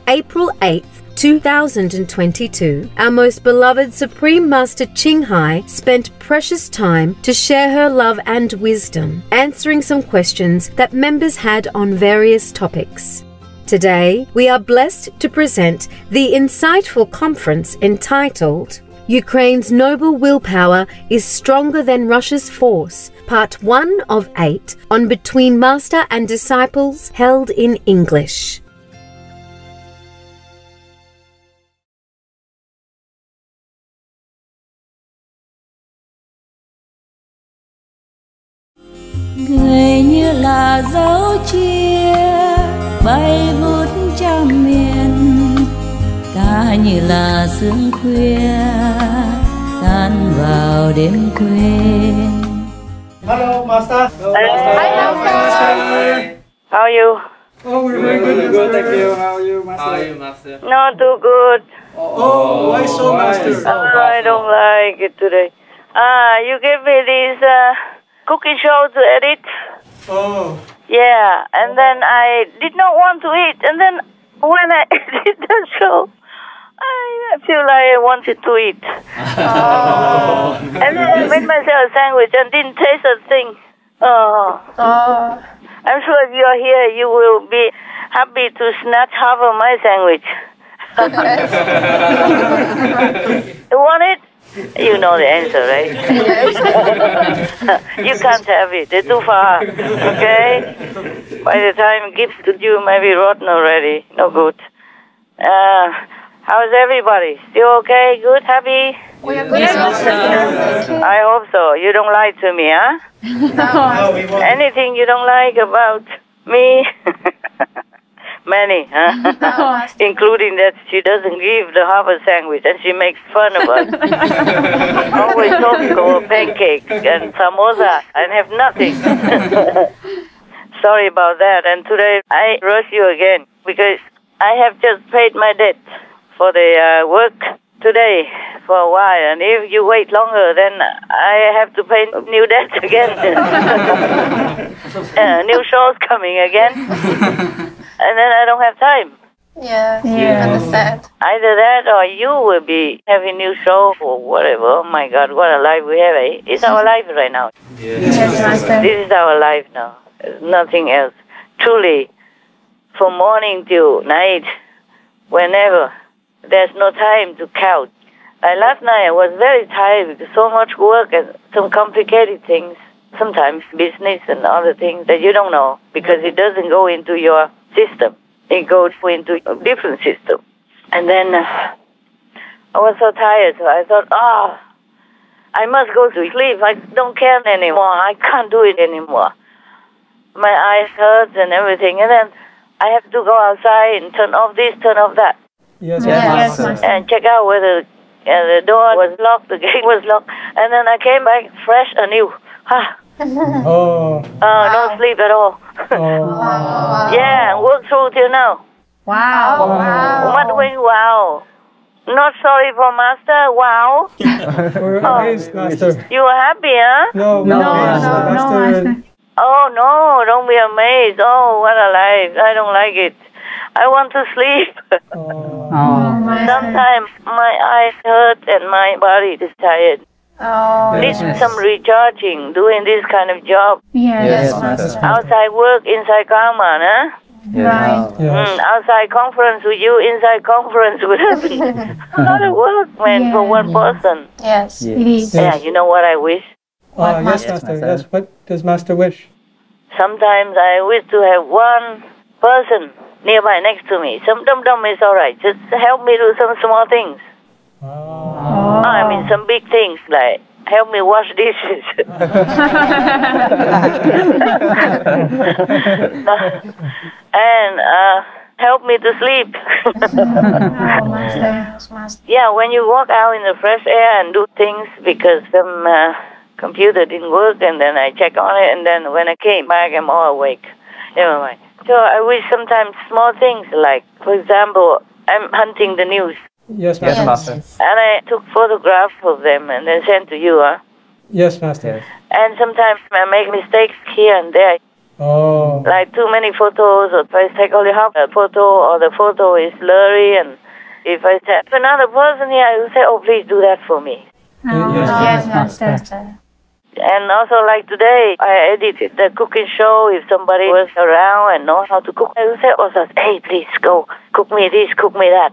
April 8th, 2022, our most beloved Supreme Master Hai spent precious time to share her love and wisdom, answering some questions that members had on various topics. Today, we are blessed to present the insightful conference entitled Ukraine's Noble Willpower is Stronger Than Russia's Force, Part 1 of 8, on Between Master and Disciples, held in English. Người như là dấu chia bay vút trăm miền, ta như là sương khuya tan vào đêm khuya. Hello, Master. Hi, Master. How are you? Oh, we're very good, Thank you. How are you, Master? How are you, Master? Not too good. Oh, why so, Master? I don't like it today. You gave me this cookie show to edit. Oh. Yeah, and then I did not want to eat. And then when I edit the show, I feel like I wanted to eat. And then I made myself a sandwich and didn't taste a thing. I'm sure if you're here, you will be happy to snatch half of my sandwich. You want it? You know the answer, right? You can't have it. It's too far. Okay? By the time it gives to you, maybe rotten already. No good. How's everybody? Still okay? Good? Happy? We are good. Yes, I hope so. You don't lie to me, huh? No, we won't. Anything you don't like about me? Many, huh? No. Including that she doesn't give the half a sandwich and she makes fun of us. Always talking about pancakes and samosa and have nothing. Sorry about that. And today I rush you again because I have just paid my debt for the work today for a while. And if you wait longer, then I have to pay new debt again. New shows coming again. And then I don't have time. Yeah, understand. Either that or you will be having new show or whatever. Oh my God, what a life we have, eh? It's our life right now. Yes, Master. This is our life now. There's nothing else. Truly, from morning till night, whenever, there's no time to count. Last night I was very tired because so much work and some complicated things. Sometimes business and other things that you don't know because it doesn't go into your system. It goes into a different system. And then I was so tired, so I thought, I must go to sleep. I don't care anymore. I can't do it anymore. My eyes hurt and everything. And then I have to go outside and turn off this, turn off that. Yes, Master. And check out whether the door was locked, the gate was locked. And then I came back fresh anew. No sleep at all. Yeah, work through till now. Wow. What doing? Wow. Not sorry for Master. Wow. We're amazed, Master. You are happy, huh? No, Master. Oh, no, don't be amazed. Oh, what a life. I don't like it. I want to sleep. Sometimes my eyes hurt and my body is tired. Need some recharging, doing this kind of job. Yes, Master. Outside work, inside karma, huh? Right. Yes. Outside conference with you, inside conference with heaven. A lot of work, man, for one person. Yes, it is. Yeah, you know what I wish? Yes, Master. Yes. What does Master wish? Sometimes I wish to have one person nearby next to me. Some dum-dum is all right. Just help me do some small things. I mean, some big things like help me wash dishes. And help me to sleep. Master. Yeah, when you walk out in the fresh air and do things because some computer didn't work and then I check on it and then when I came back I'm all awake. Never mind. So I wish sometimes small things like, for example, I'm hunting the news. Yes, Master. And I took photographs of them and then sent to you, huh? Yes, Master. And sometimes I make mistakes here and there. Oh. Like too many photos, or if I take only half a photo, or the photo is blurry, and if I have another person here, I will say, oh, please do that for me. Yes, Master. And also, like today, I edited the cooking show. If somebody was around and know how to cook, I would say also, hey, please go cook me this, cook me that.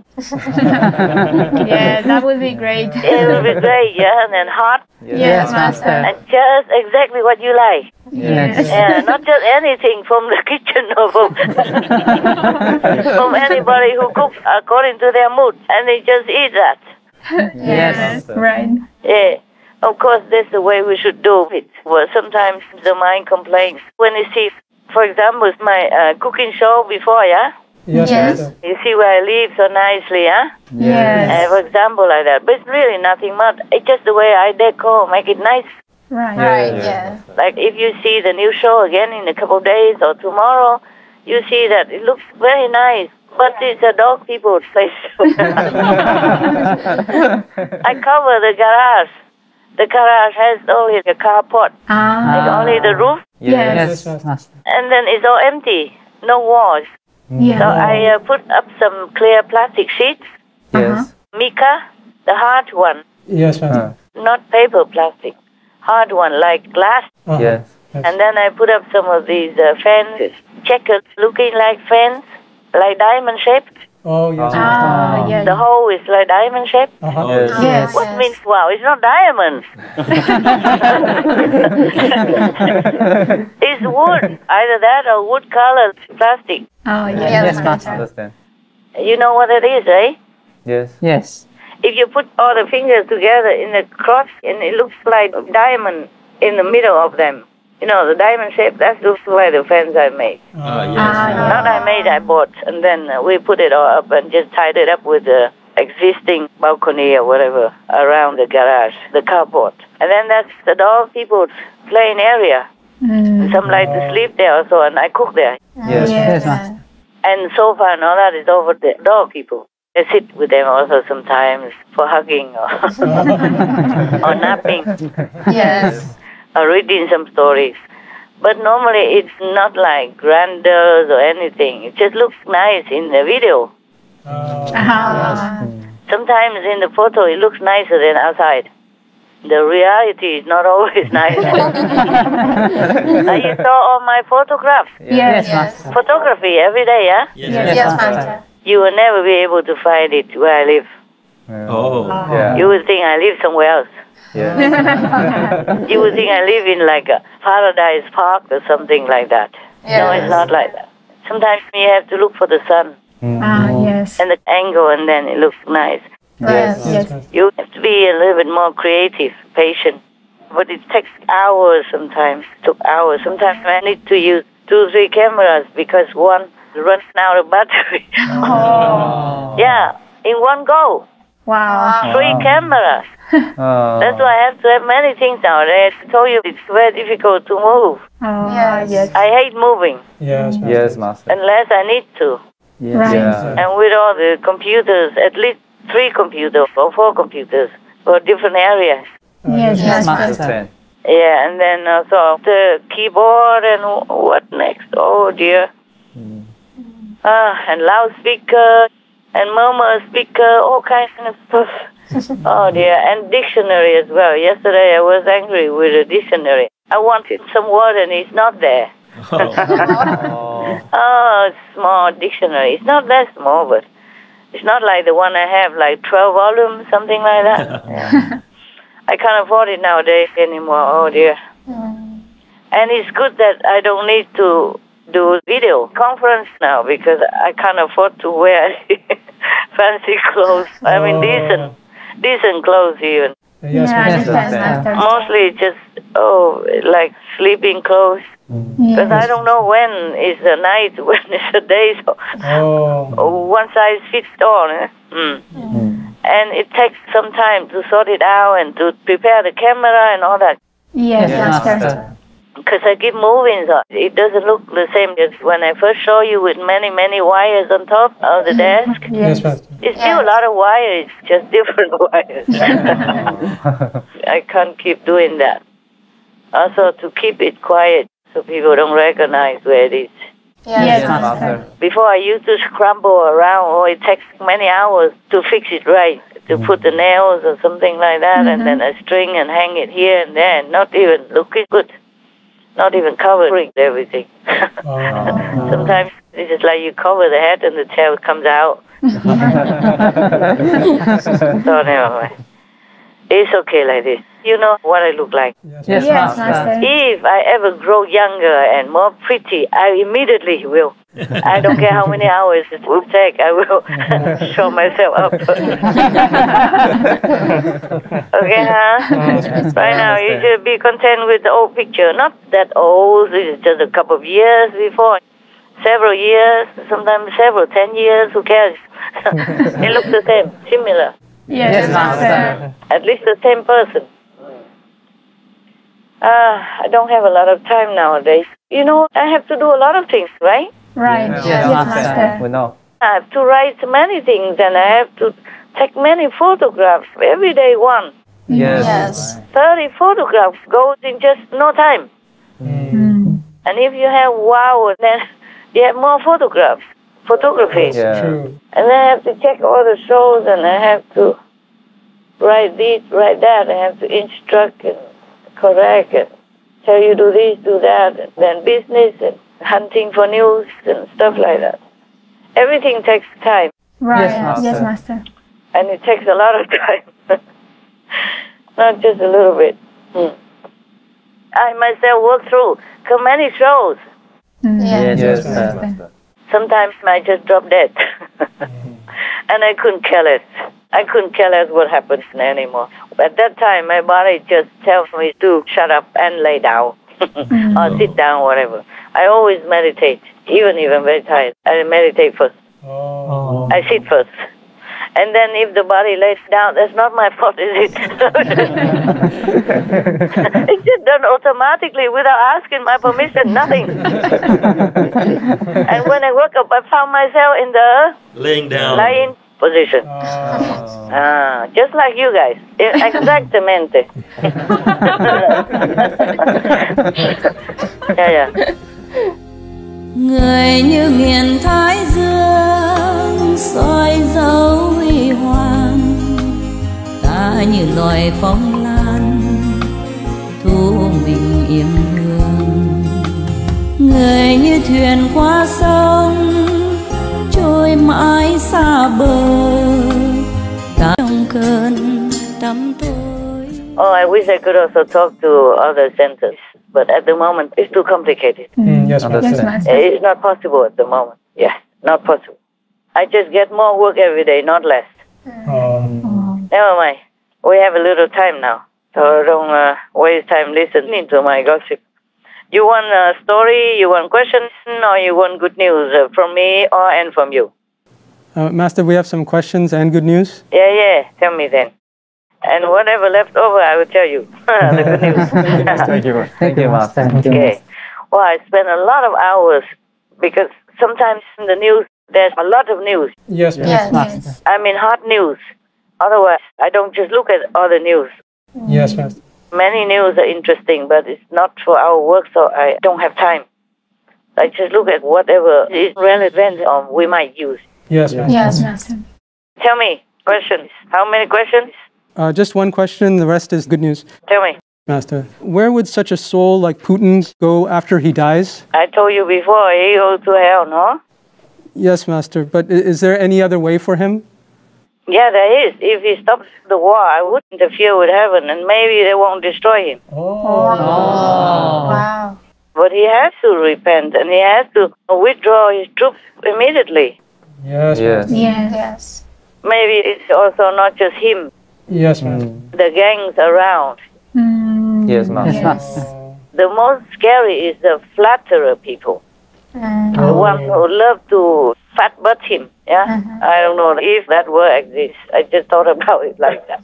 Yeah, that would be great. It would be great, yeah, and then hot. Yes, Master. And just exactly what you like. Yes. Yeah, not just anything from the kitchen or from anybody who cooks according to their mood, and they just eat that. Yes, right. Yeah. Of course, that's the way we should do it. Well, sometimes the mind complains. When you see, for example, my cooking show before, yeah? Yes, Yes. Master. You see where I live so nicely, yeah? Yes. For example, like that. But it's really nothing much. It's just the way I decor, make it nice. Right. Right, yeah. Like if you see the new show again in a couple of days or tomorrow, you see that it looks very nice. But it's a dog people's place. I cover the garage. The garage has only the carport, like only the roof, Yes. Yes, Master. and then it's all empty, no walls. So Yeah. I put up some clear plastic sheets, Yes. mica, the hard one, Yes, Master. not paper plastic, hard one like glass. Uh-huh. Yes. And then I put up some of these fences, checkered, looking like fence, like diamond shaped. Oh, yes, Master. Ah, yes. The hole is like diamond shaped. Uh-huh. Yes. Yes. What means wow? It's not diamonds. It's wood, either that or wood colored plastic. Oh, yes. Yes, Master. Understand. You know what it is, eh? Yes. Yes. If you put all the fingers together in a cross, and it looks like a diamond in the middle of them. You know, the diamond shape, that looks like the fence I made. Not I made, I bought. And then we put it all up and just tied it up with the existing balcony or whatever around the garage, the carport. And then that's the dog people's playing area. Some like to sleep there also, and I cook there. Yes. Yes, Master. And sofa and all that is over the dog people. I sit with them also sometimes for hugging or, or napping Yes. or reading some stories. But normally it's not like grandeurs or anything. It just looks nice in the video. Sometimes in the photo it looks nicer than outside. The reality is not always nice. You saw all my photographs. Yes, Yes. Master. Photography every day, yeah? Yes, Master. You will never be able to find it where I live. Oh. Yeah. You would think I live somewhere else. Yeah. You would think I live in like a Paradise Park or something like that. No, it's not like that. Sometimes you have to look for the sun Yes. and the angle, and then it looks nice. Yes. Yes. You have to be a little bit more creative, patient. But it takes hours sometimes. It took hours. Sometimes I need to use 2 or 3 cameras because one runs out of battery. Yeah, in one go. Wow. 3 cameras. Oh. That's why I have to have many things nowadays. I told you it's very difficult to move. Oh, Yes. yes. I hate moving Yes, Master. Yes, Master. unless I need to. Right. Yeah. And with all the computers, at least 3 computers or 4 computers for different areas. Yes, Yes, Master. Understand. Yeah, and then also the keyboard and what next? Oh dear. And loudspeaker and murmur speaker, all kinds of stuff. Oh dear, and dictionary as well. Yesterday I was angry with the dictionary. I wanted some word and it's not there. Oh, small dictionary. It's not that small, but it's not like the one I have, like 12 volumes, something like that. Yeah. I can't afford it nowadays anymore. Oh dear. And it's good that I don't need to do video conference now because I can't afford to wear fancy clothes. I mean, decent clothes even. Yes, Yeah, Master. yes, Master. Mostly just, like sleeping clothes. Because I don't know when is the night, when is the day. So one size fits all. And it takes some time to sort it out and to prepare the camera and all that. Yes, Yes, Master. Because I keep moving, so it doesn't look the same as when I first show you with many, many wires on top of the desk. Yes, Master. It's still a lot of wires, just different wires. I can't keep doing that. Also, to keep it quiet, so people don't recognize where it is. Yes, Yes, Master. Master. Before I used to scramble around, or it takes many hours to fix it right, to put the nails or something like that, and then a string and hang it here and there, and not even looking good, not even covering everything. Sometimes it's just like you cover the head and the tail comes out. So never mind. It's okay like this. You know what I look like. Yes, Yes, Master. Master. If I ever grow younger and more pretty, I immediately will. I don't care how many hours it will take, I will show myself up. Okay, huh? Right now, you should be content with the old picture. Not that old, it's just a couple of years before. Several years, sometimes 10 years, who cares? It looks the same, similar. Yes, Master. At least the same person. I don't have a lot of time nowadays. You know, I have to do a lot of things, right? Right. Yes, Yes, Master. We know. I have to write many things and I have to take many photographs, every day one. Yes. 30 photographs goes in just no time. And if you have wow, then you have more photography. Yeah. True. And I have to check all the shows and I have to write this, write that. I have to instruct and correct and tell you do this, do that. And then business and hunting for news and stuff like that. Everything takes time. Right. Yes, Yes, Master. Master. And it takes a lot of time. Not just a little bit. I myself work through so many shows. Yes. Yes, Master. Master. Sometimes I just drop dead. And I couldn't care less. I couldn't care less what happens anymore. At that time, my body just tells me to shut up and lay down. Or sit down, whatever. I always meditate. Even if I'm very tired, I meditate first. I sit first. And then if the body lays down, that's not my fault, is it? It's just done automatically without asking my permission, nothing. And when I woke up, I found myself in the Laying down. lying position. Just like you guys. Exactamente. Yeah. Người như miền Thái Dương soi dấu huy hoàng, ta như loài phong lan thu mình yếm hương. Người như thuyền qua sông trôi mãi xa bờ, ta trong cơn tắm tối. Oh, I wish I could also talk to other centers, but at the moment it's too complicated. Yes, Master. Yes, Master. It's not possible at the moment. Yeah, not possible. I just get more work every day, not less. Never mind. We have a little time now, so don't waste time listening to my gossip. You want a story, you want questions, or you want good news from me or and from you? Master, we have some questions and good news. Yeah. Tell me then. And whatever left over, I will tell you. The good news. Thank you, Master. Okay. Well, I spend a lot of hours because sometimes in the news, there's a lot of news. Yes, Master. Yes. I mean, hot news. Otherwise, I don't just look at all the news. Yes, Master. Many news are interesting, but it's not for our work, so I don't have time. I just look at whatever is relevant or we might use. Yes, Master. Yes, Master. Tell me, questions. How many questions? Just one question, the rest is good news. Tell me. Master, where would such a soul like Putin go after he dies? I told you before, he goes to hell, no? Yes, Master, but is there any other way for him? Yeah, there is. If he stops the war, I would interfere with heaven, and maybe they won't destroy him. Wow. But he has to repent, and he has to withdraw his troops immediately. Yes, Yes. Yes. Maybe it's also not just him, Yes, Master. the gangs around. Yes, Master. Yes. The most scary is the flatterer people, the ones who love to fat butt him. Yeah, I don't know if that word exists. I just thought about it like that.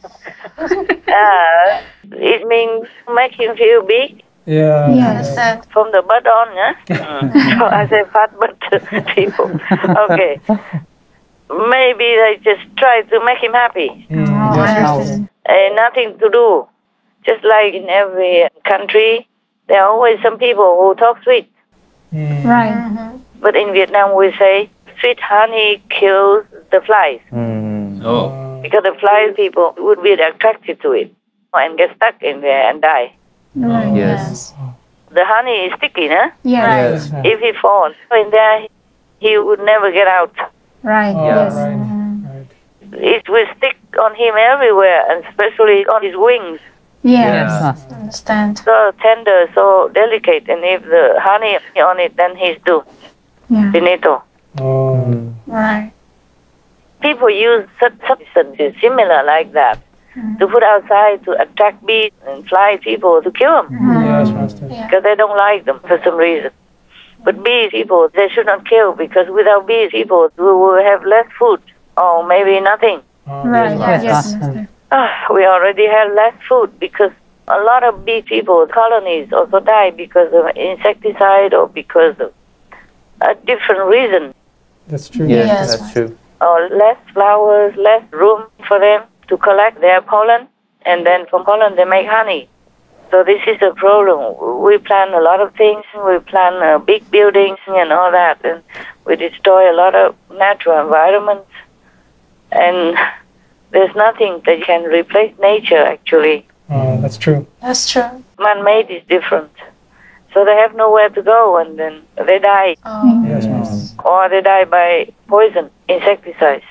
It means make him feel big Yeah. Yes. from the butt on. Yeah, so I say fat butt people. Okay, maybe they just try to make him happy. Yes. Nothing to do. Just like in every country, There are always some people who talk sweet. Right. But in Vietnam we say sweet honey kills the flies. Because the flies people would be attracted to it and get stuck in there and die. Right. Yes. The honey is sticky, huh? Yes. If he falls in there, he would never get out. Right. Yes. It will stick on him everywhere, and especially on his wings. Yes. Understand. So tender, so delicate, and if the honey on it, then he's due. Yeah. Finito. Right. People use such substances similar like that to put outside to attract bees and fly people to kill them Yes, Master. because they don't like them for some reason. But bee people, they should not kill because without bee people, we will have less food or maybe nothing. Right. Yes. Master. We already have less food because a lot of bee people, colonies also die because of insecticide or because of a different reason. That's true. Yes. That's true. Or less flowers, less room for them to collect their pollen, and then from pollen they make honey. So this is a problem. We plan a lot of things. We plan big buildings and all that, and we destroy a lot of natural environments. And there's nothing that can replace nature, actually. That's true. That's true. Man-made is different. So they have nowhere to go, and then they die. Yes, Master. Or they die by poison, insecticides.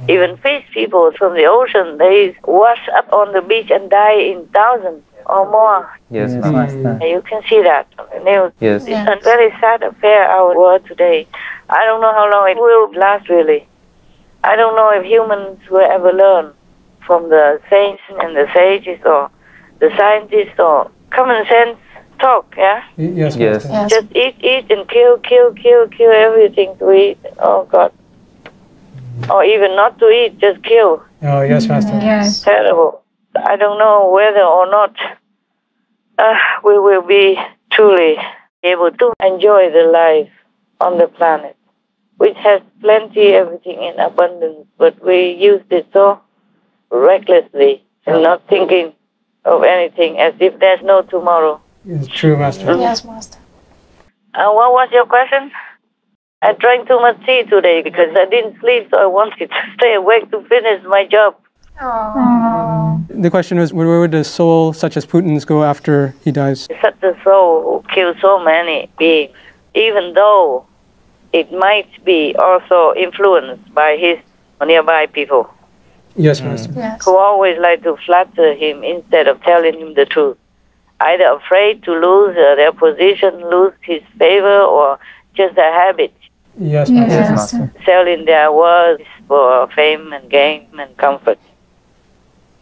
Even fish people from the ocean, they wash up on the beach and die in thousands or more. Yes, Master. You can see that on the news. Yes. It's a very sad affair, our world today. I don't know how long it will last, really. I don't know if humans will ever learn from the saints and the sages or the scientists or common sense talk, yeah? Yes, Yes. Master. Yes. Just eat and kill everything to eat. Oh, God. Or even not to eat, just kill. Oh, yes, Master. Yes. Terrible. I don't know whether or not we will be truly able to enjoy the life on the planet, which has plenty, everything in abundance, but we use it so recklessly and not thinking of anything as if there's no tomorrow. It's true, Master. Yes, Master. What was your question? I drank too much tea today because I didn't sleep, so I wanted to stay awake to finish my job. The question was, where would a soul such as Putin's go after he dies? Such a soul who kills so many beings, even though it might be also influenced by his nearby people Yes, Master. Yes. who always like to flatter him instead of telling him the truth. Either afraid to lose their position, lose his favor, or just a habit, Yes, Yes, Master. Master. selling their words for fame and gain and comfort.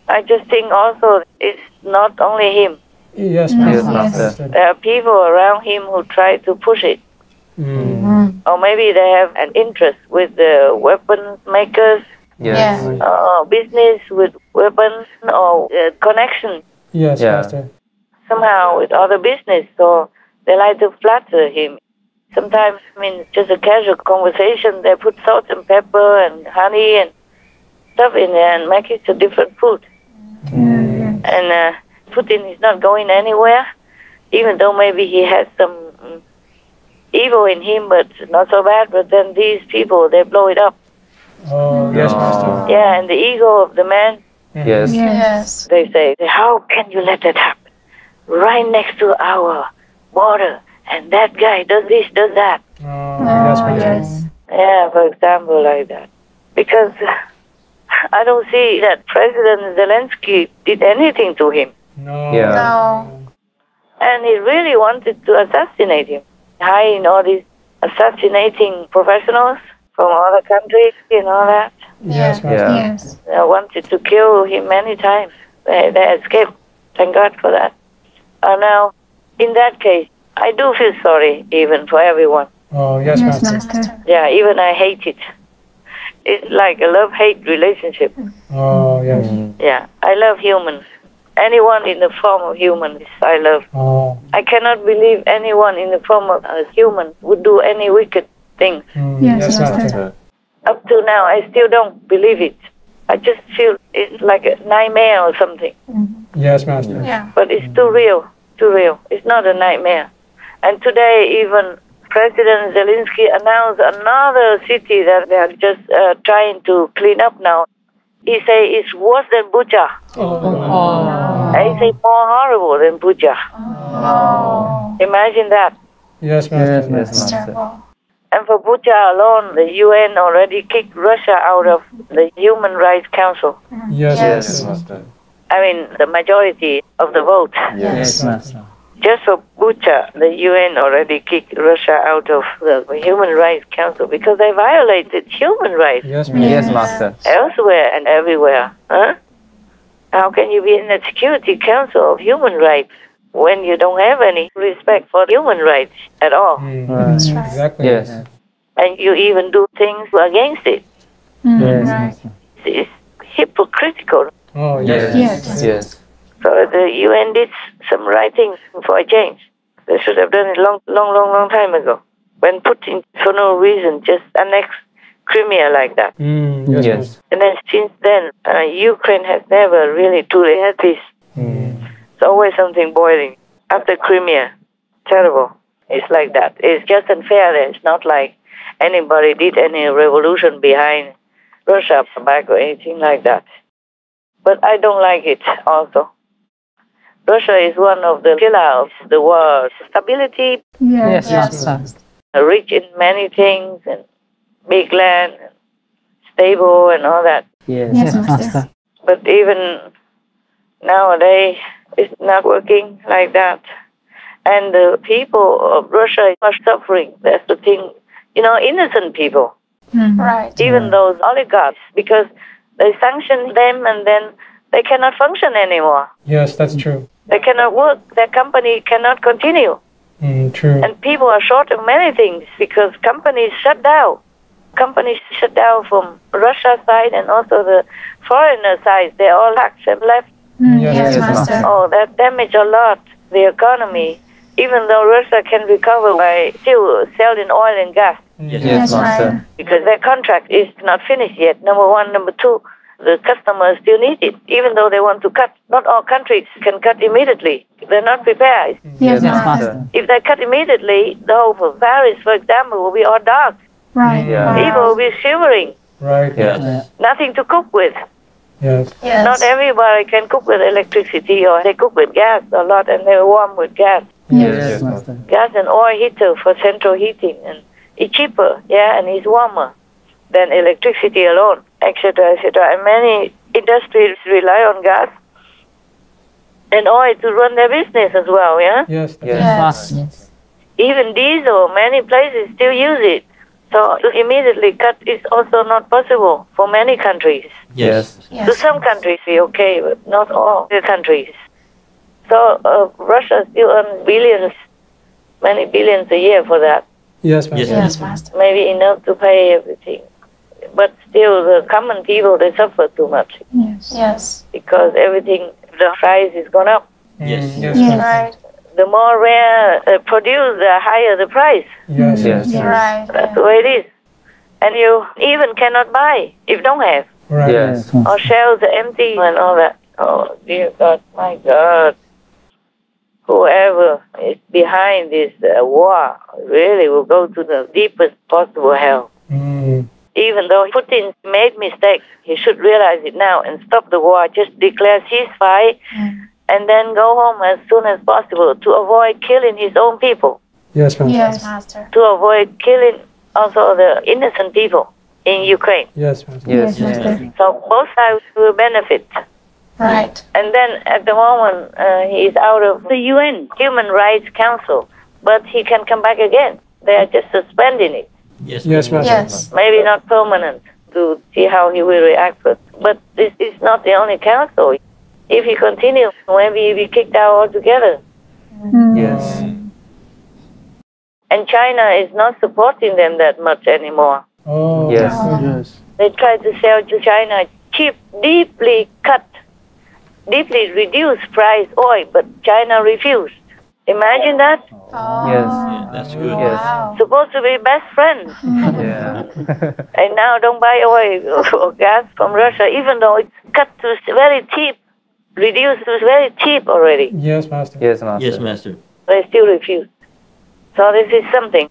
I just think also it's not only him. Yes, Yes, Master. Master. There are people around him who try to push it. Or maybe they have an interest with the weapons makers, Yes. or business with weapons, or connection Yes, Yeah. Master. somehow with other business. So they like to flatter him. Sometimes, just a casual conversation, they put salt and pepper and honey and stuff in there and make it a different food. And Putin is not going anywhere, even though maybe he has some evil in him, but not so bad. But then these people, they blow it up. Oh, yes, Master. Yeah, and the ego of the man, Yes. Yes. they say, how can you let that happen? Right next to our border, and that guy does this, does that. Oh, yes, Master. Yes. Yeah, for example, like that. Because I don't see that President Zelensky did anything to him. No. Yeah. No. And he really wanted to assassinate him. Hiring all these assassinating professionals from other countries and all that. Yes, Master. Yeah. Yes. They wanted to kill him many times. They escaped. Thank God for that. Now, in that case, I do feel sorry even for everyone. Oh, yes, Yes, Master. Master. Yeah, even I hate it. It's like a love-hate relationship. Oh, yes. Yeah, I love humans. Anyone in the form of humans, I love. Oh. I cannot believe anyone in the form of a human would do any wicked things. Yes, Master. Master. Up to now, I still don't believe it. I just feel it's like a nightmare or something. Yes, Master. Yeah. But it's too real. too real. It's not a nightmare. And today, even President Zelensky announced another city that they are just trying to clean up now. He say it's worse than Bucha. He say more horrible than Bucha. Imagine that. Yes, Master. Yes, Terrible. And for Bucha alone, the UN already kicked Russia out of the Human Rights Council. Yes, Master. I mean, the majority of the vote. Yes, Master. Just for Bucha, the UN already kicked Russia out of the Human Rights Council because they violated human rights Yes, Yes, Master. elsewhere and everywhere. Huh? How can you be in the Security Council of Human Rights when you don't have any respect for human rights at all? That's right. Exactly. Yes. And you even do things against it. Yes, Right. Master. It's hypocritical. Oh, Yes. Yes. Yes. So the UN did some right things for a change. They should have done it long time ago. When Putin, for no reason, just annexed Crimea like that. Yes. Yes. And then since then, Ukraine has never really truly had peace. It's always something boiling. After Crimea, terrible. It's like that. It's just unfair. It's not like anybody did any revolution behind Russia back or anything like that. But I don't like it also. Russia is one of the pillars of the world. Stability, Yes, Yes. Master. rich in many things, and big land, and stable and all that. Yes, Yes, Master. But even nowadays, it's not working like that. And the people of Russia are suffering. That's the thing. You know, innocent people, Right. even those oligarchs, because they sanction them and then they cannot function anymore. Yes, that's true. They cannot work. Their company cannot continue. True. And people are short of many things because companies shut down. Companies shut down from Russia's side and also the foreigner side. They all packed and left. Yes, Yes, yes, Master. Oh, that damaged a lot the economy. Even though Russia can recover by still selling oil and gas Yes, Master. because their contract is not finished yet. Number one. Number two, the customers still need it. Even though they want to cut, not all countries can cut immediately. They're not prepared. Yes, Yes, Master. Master. If they cut immediately, the whole of Paris, for example, will be all dark. Right. Yeah. People will be shivering. Right. Yes. Nothing to cook with. Yes. Yes. Not everybody can cook with electricity, or they cook with gas a lot and they warm with gas. Yes, Master. Gas and oil heater for central heating, and it's cheaper, and it's warmer than electricity alone, etc., etc. And many industries rely on gas and oil to run their business as well, Yes. Yes. Yes. Master. Even diesel, many places still use it. So to immediately cut is also not possible for many countries. Yes. To Yes. some countries, it's okay, but not all the countries. So Russia still earns billions, many billions a year for that. Yes, Master. Yes, Master. Maybe enough to pay everything. But still, the common people, they suffer too much Yes. Yes. because everything, the price is gone up. Yes. Yes. Master. Right. The more rare produced, the higher the price. Yes. Yes. Yeah. Right. That's the way it is. And you even cannot buy if you don't have. Right. Yes. Or shelves are empty and all that. Oh, dear God, my God. Whoever is behind this war really will go to the deepest possible hell. Even though Putin made mistakes, he should realize it now and stop the war. Just declare ceasefire and then go home as soon as possible to avoid killing his own people, Yes, Master. Yes, Master. to avoid killing also the innocent people in Ukraine. Yes, Master. Yes. Master. So both sides will benefit. Right. And then at the moment, he is out of the UN, Human Rights Council, but he can come back again. They are just suspending it. Yes, Master. Yes. Maybe not permanent, to see how he will react. But this is not the only council. If he continues, maybe he'll be kicked out altogether. Yes. And China is not supporting them that much anymore. Oh. Yes. Yes. They try to sell to China cheap, deeply cut, deeply reduced price oil, but China refused. Imagine that. Oh. Yes. That's good. Wow. Supposed to be best friends. Yeah. And now don't buy oil or gas from Russia, even though it's cut to very cheap reduced to very cheap already. Yes, Master. Yes, Master. Yes, Master. They still refuse. So this is something.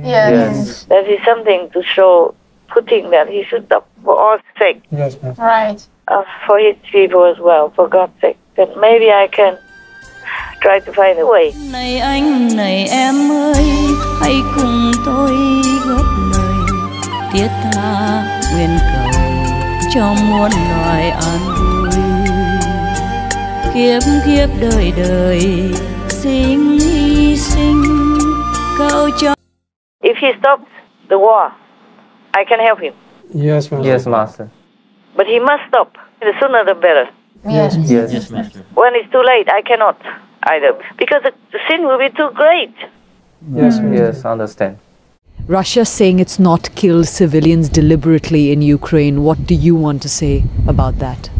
Yes. That is something to show Putin that he should stop for all sake. Yes, Master. Right. For his people as well, for God's sake. That maybe I can try to find a way. Này anh, này em ơi, hãy cùng tôi góp lời thiết tha nguyện cầu cho muôn loài an vui. Kiếp kiếp đời đời sinh hy sinh cầu cho. If he stops the war, I can help him. Yes, Master. Yes, Master. But he must stop. The sooner the better. Yes. Yes. Yes, Master. When it's too late, I cannot either. Because the sin will be too great. Yes, Master. Yes, understand. Russia saying it's not killed civilians deliberately in Ukraine. What do you want to say about that?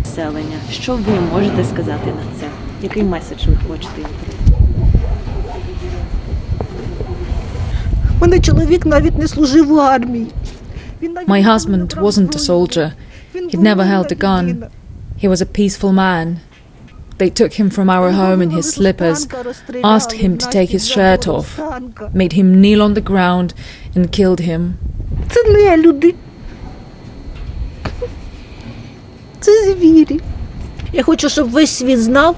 Населення. Що ви можете сказати на це? Який меседж ви хочете їм? Мене чоловік навіть не служив у армії. My husband wasn't a soldier. He'd never held a gun. He was a peaceful man. They took him from our home in his slippers, asked him to take his shirt off, made him kneel on the ground and killed him. Це не люди. Це звірі. Я хочу, щоб весь світ знав.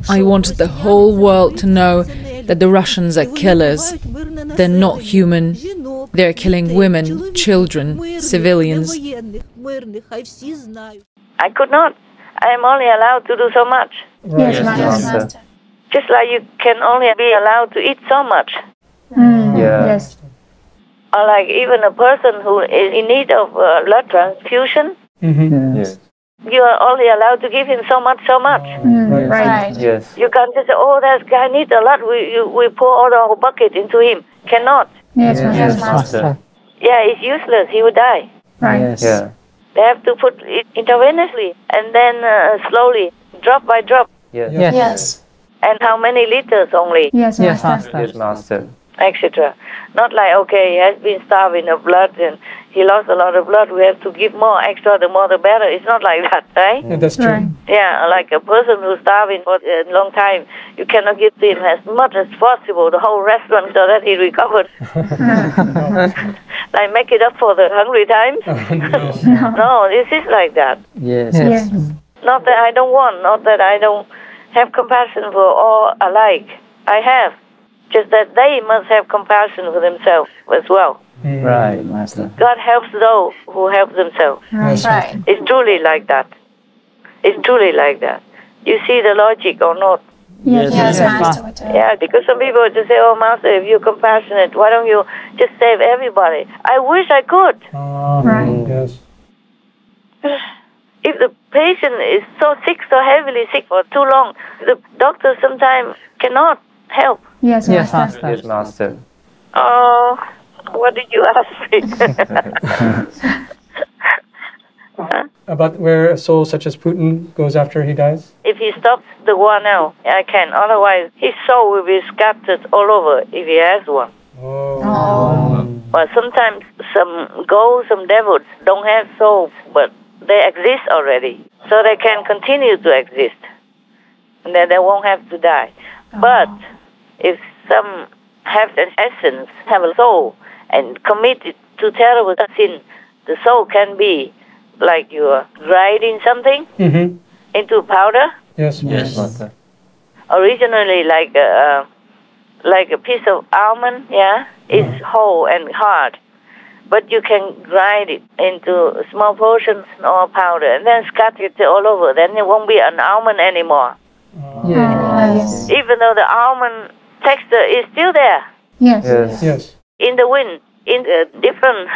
I wanted the whole world to know that the Russians are killers. They're not human. They're killing women, children, civilians. I could not. I am only allowed to do so much. Yes, Yes, Master. Master. Just like you can only be allowed to eat so much. Yeah. Yes. Or like even a person who is in need of blood transfusion, Yes. you are only allowed to give him so much. Right. Yes. You can't just say, oh, that guy needs a lot, we pour all the whole bucket into him. Cannot. Yes, Yes, Master. Master. Yeah, it's useless. He will die. Right. Yes. Yeah. They have to put it intravenously and then slowly, drop by drop. Yes. Yes. Yes. And how many liters only, Yes, Yes, Master. Master. Yes, Master. etc. Not like, okay, he has been starving of blood and he lost a lot of blood, we have to give more extra, the more the better. It's not like that, right? Yeah, that's true. Right. Yeah, like a person who's starving for a long time, you cannot give him as much as possible, the whole restaurant, so that he recovered. Like make it up for the hungry times. No, this is like that. Yes. Yes. Not that I don't want, not that I don't have compassion for all alike. I have. Just that they must have compassion for themselves as well. Right, Master. God helps those who help themselves. Right. Right. It's truly like that. It's truly like that. You see the logic or not? Yes, Yes, Master. Yeah, because some people just say, oh, Master, if you're compassionate, why don't you just save everybody? I wish I could. Right. Yes. If the patient is so sick, so heavily sick for too long, the doctor sometimes cannot help. Yes, Yes, Master. Master. Yes, Master. Oh, what did you ask me? About where a soul such as Putin goes after he dies? If he stops the war now, I can. Otherwise, his soul will be scattered all over if he has one. Oh. But sometimes some ghosts, some devils don't have souls, but they exist already. So they can continue to exist. And then they won't have to die. But if some have an essence, have a soul, and committed to terrible sin, the soul can be like you are grinding something into powder. Yes. Yes. Master. Originally like a piece of almond, yeah, it's whole and hard. But you can grind it into small portions or powder and then scatter it all over. Then it won't be an almond anymore. Yes. Even though the almond texture is still there Yes. Yes. Yes. in the wind, in a different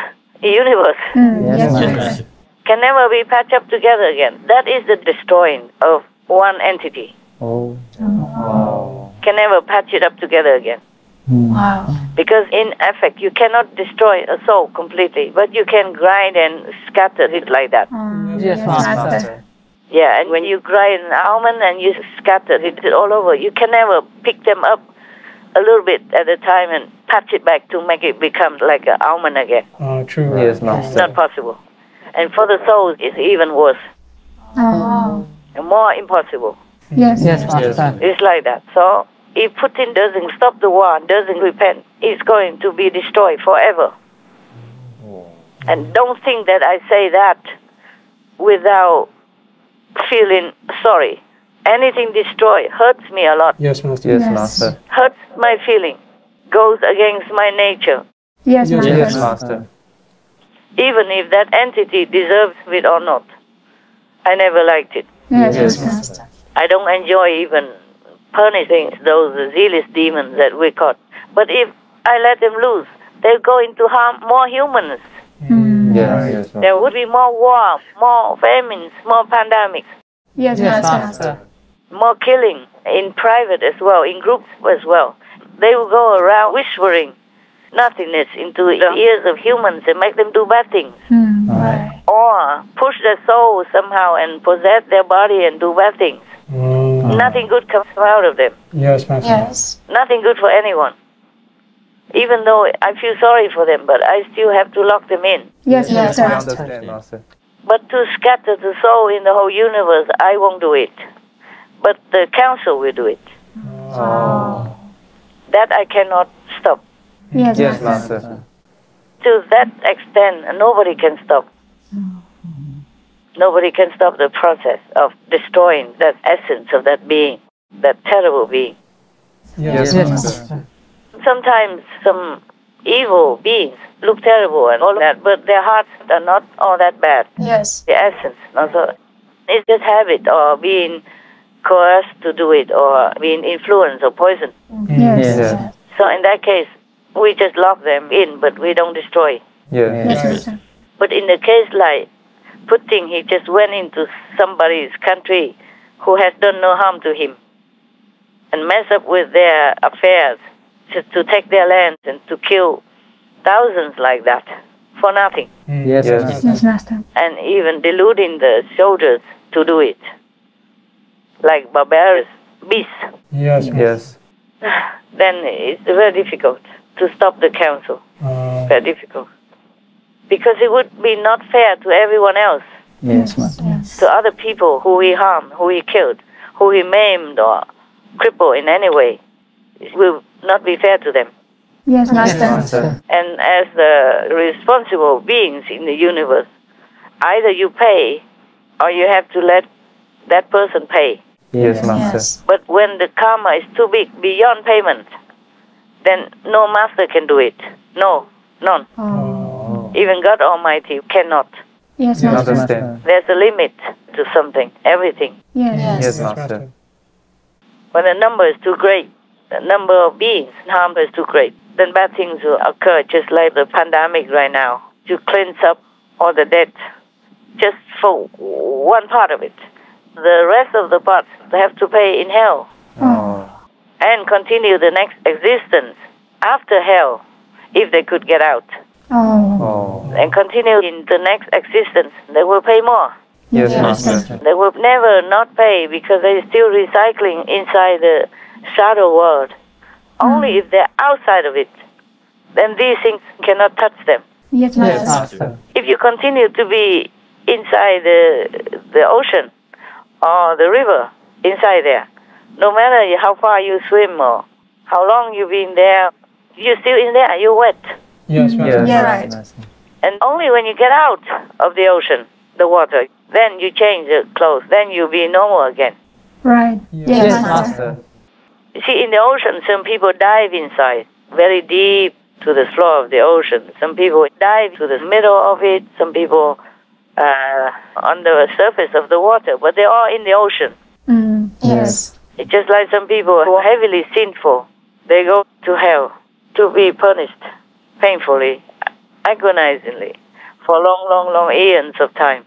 universe. Yes, Yes, Master. Master. Can never be patched up together again. That is the destroying of one entity. Oh. Can never patch it up together again. Wow. Because in effect, you cannot destroy a soul completely, but you can grind and scatter it like that. Yes, Master. Yeah, and when you grind an almond and you scatter it all over, you can never pick them up a little bit at a time and patch it back to make it become like an almond again. True. Yes, It's Master. not possible. And for the soul, it's even worse. Oh. more impossible. Yes. Yes, Master. It's like that. So if Putin doesn't stop the war, doesn't repent, it's going to be destroyed forever. And don't think that I say that without feeling sorry. Anything destroyed hurts me a lot. Yes, Master. Yes, Master. Hurts my feeling. Goes against my nature. Yes, Master. Yes, Master. Even if that entity deserves it or not. I never liked it. Yes, Master. I don't enjoy even punishing those zealous demons that we caught. But if I let them loose, they're going to harm more humans. Yes, There would be more war, more famines, more pandemics, Yes, Master. more killing in private as well, in groups as well. They will go around whispering nothingness into the ears of humans and make them do bad things. Right. Or push their soul somehow and possess their body and do bad things. Nothing good comes out of them. Yes, Master. Yes. Nothing good for anyone. Even though I feel sorry for them, but I still have to lock them in. Yes, I Master. understand, Master. But to scatter the soul in the whole universe, I won't do it. But the council will do it. Oh. That I cannot stop. Yes, Yes, Master. Master. To that extent, nobody can stop. Nobody can stop the process of destroying that essence of that being, that terrible being. Yes, Master. Sometimes some evil beings look terrible and all that, but their hearts are not all that bad. Yes. The essence, not so. It's just habit or being coerced to do it or being influenced or poisoned. Yes. Yes. So in that case, we just lock them in, but we don't destroy. Yes. Yes, Master. But in the case like Putin, he just went into somebody's country who has done no harm to him and mess up with their affairs just to take their land and to kill thousands like that for nothing. Yes, Yes, Master. And even deluding the soldiers to do it, like barbarous beasts. Yes. Yes. Then it's very difficult to stop the council. Very difficult. Because it would be not fair to everyone else, Yes, Master. to other people who he harmed, who he killed, who he maimed or crippled in any way. It will not be fair to them. Yes, Yes, Master. Master. And as the responsible beings in the universe, either you pay or you have to let that person pay. Yes, Master. Yes. But when the karma is too big, beyond payment, then no master can do it. No, none. Oh. Even God Almighty cannot. Yes, Yes, Master. Master. There's a limit to something, everything. Yes. Yes, Master. When the number is too great, the number of beings harmed is too great, then bad things will occur, just like the pandemic right now, to cleanse up all the dead, just for one part of it. The rest of the parts they have to pay in hell Oh. and continue the next existence after hell, if they could get out, Oh. Oh. and continue in the next existence. They will pay more. Yes, Yes. Master. They will never not pay because they're still recycling inside the shadow world. Only if they're outside of it, then these things cannot touch them. Yes, Yes, Master. Master. If you continue to be inside the ocean or the river, inside there, no matter how far you swim or how long you've been there, you're still in there, you're wet. Yes, Master. Yes, Yeah, right. Master. And only when you get out of the ocean, the water, then you change the clothes, then you'll be normal again. Right. Yes, Yes, Master. Master. You see, in the ocean, some people dive inside, very deep to the floor of the ocean. Some people dive to the middle of it. Some people on the surface of the water, but they're all in the ocean. Yes. It's just like some people who are heavily sinful. They go to hell to be punished painfully, agonizingly, for long eons of time.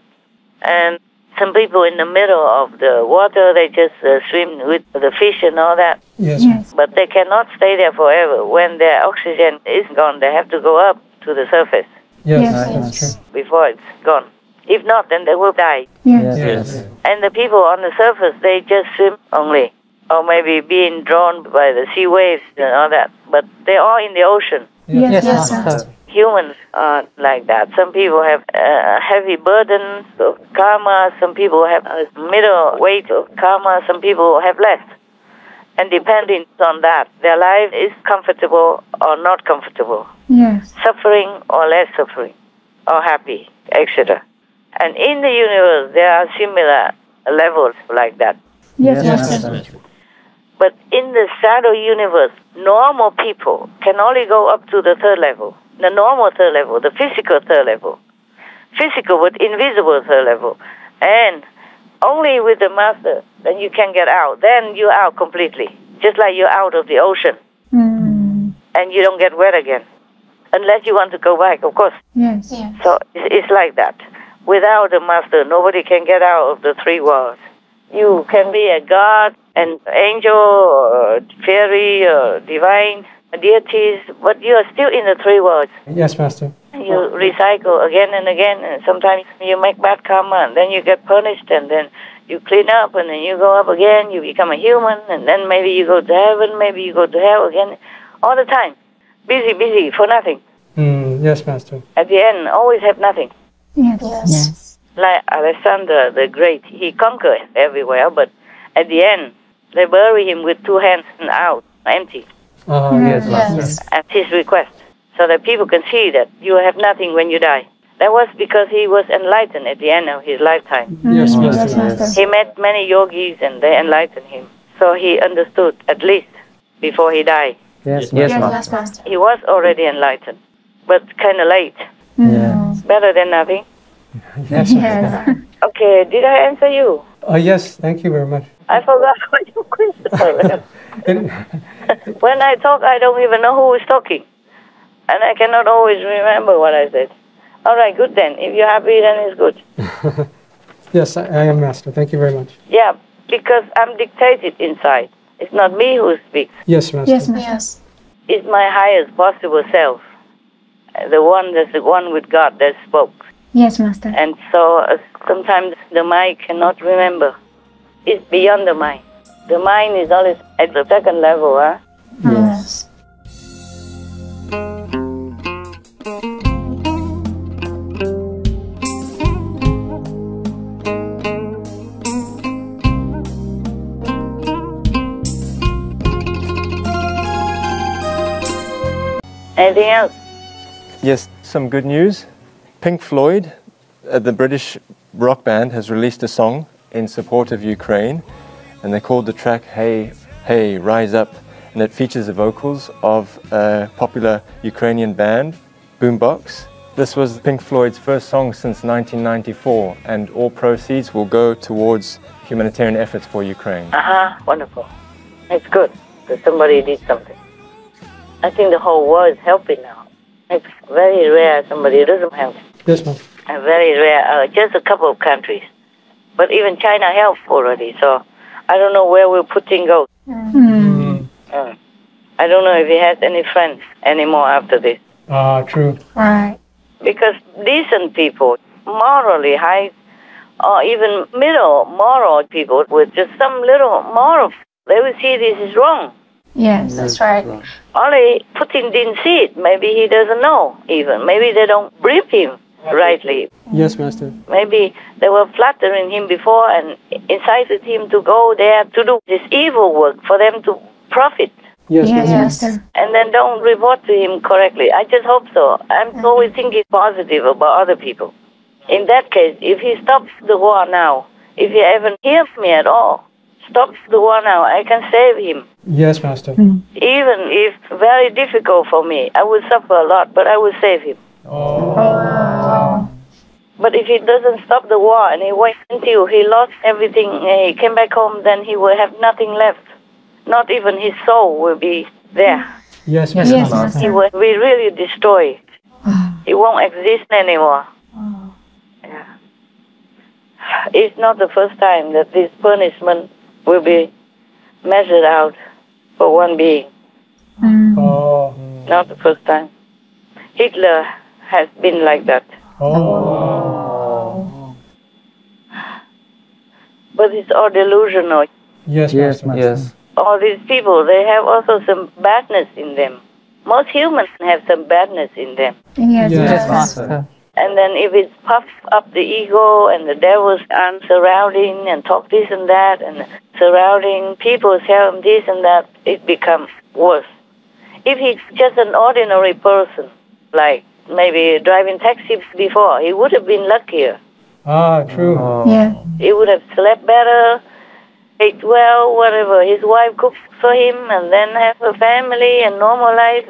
And some people in the middle of the water, they just swim with the fish and all that. Yes. Yes. But they cannot stay there forever. When their oxygen is gone, they have to go up to the surface Yes. Yes. That's true. before it's gone. If not, then they will die. Yes. Yes. And the people on the surface, they just swim only. Or maybe being drawn by the sea waves and all that. But they're all in the ocean. Yes, Yes, Master. Master. humans are like that. Some people have heavy burdens of karma. Some people have a middle weight of karma. Some people have less. And depending on that, their life is comfortable or not comfortable. Yes. Suffering or less suffering, or happy, etc. And in the universe, there are similar levels like that. Yes, Master. But in the shadow universe, normal people can only go up to the third level, the normal third level, the physical third level, physical but invisible third level. And only with the Master, then you can get out. Then you're out completely, just like you're out of the ocean. And you don't get wet again, unless you want to go back, of course. Yes. So it's like that. Without the Master, nobody can get out of the three worlds. You can be a god, an angel, or fairy, or divine deities, but you are still in the three worlds. Yes, Master. You recycle again and again, and sometimes you make bad karma, and then you get punished, and then you clean up, and then you go up again, you become a human, and then maybe you go to heaven, maybe you go to hell again, all the time. Busy, for nothing. Yes, Master. At the end, always have nothing. Yes. Like Alexander the Great, he conquered everywhere, but at the end, they bury him with two hands out, empty. Yes, Master. At his request, so that people can see that you have nothing when you die. That was because he was enlightened at the end of his lifetime. Yes, Master. He met many yogis and they enlightened him. So he understood, at least, before he died. Yes, Master. He was already enlightened, but kind of late. Better than nothing. Yes, Master. Okay, did I answer you? Yes, thank you very much. I forgot what your question was. When I talk, I don't even know who is talking. And I cannot always remember what I said. All right, good then. If you're happy, then it's good. Yes, I am, Master. Thank you very much. Yeah, because I'm dictated inside. It's not me who speaks. Yes, Master. Yes, Master. It's my highest possible self, the one that's the one with God that spoke. Yes, Master. And so sometimes the mind cannot remember. It's beyond the mind. The mind is always at the second level, huh? Yes. Anything else? Yes, some good news. Pink Floyd, the British rock band, has released a song in support of Ukraine, and they called the track Hey, Hey, Rise Up, and it features the vocals of a popular Ukrainian band, Boombox. This was Pink Floyd's first song since 1994, and all proceeds will go towards humanitarian efforts for Ukraine. Wonderful. It's good that somebody did something. I think the whole world is helping now. It's very rare somebody doesn't help. Yes, ma'am. And very rare, just a couple of countries. But even China helped already, so I don't know where will Putin go. I don't know if he has any friends anymore after this. True. Right. Because decent people, morally high, or even middle moral people with just some little moral, they will see this is wrong. Yes, that's right. Only Putin didn't see it. Maybe he doesn't know even. Maybe they don't brief him rightly. Yes, Master. Maybe they were flattering him before and incited him to go there to do this evil work for them to profit. Yes, Master. And then don't report to him correctly. I just hope so. I'm always thinking positive about other people. In that case, if he stops the war now, if he even hears me at all, stops the war now, I can save him. Yes, Master. Even if very difficult for me, I will suffer a lot, but I will save him. But if he doesn't stop the war and he waits until he lost everything and he came back home, then he will have nothing left. Not even his soul will be there. Yes, Master. He will be really destroyed. He won't exist anymore. Yeah. It's not the first time that this punishment will be measured out for one being. Not the first time. Hitler has been like that. But it's all delusional. Yes, Master. Yes. All these people, they have also some badness in them. Most humans have some badness in them. Yes, Master. And then if it's puffed up the ego and the devils are surrounding and talk this and that and surrounding people tell him this and that, it becomes worse. If he's just an ordinary person, like maybe driving taxi before, he would have been luckier. Ah, true. Yeah. He would have slept better, ate well, whatever. His wife cooks for him and then have a family and normal life,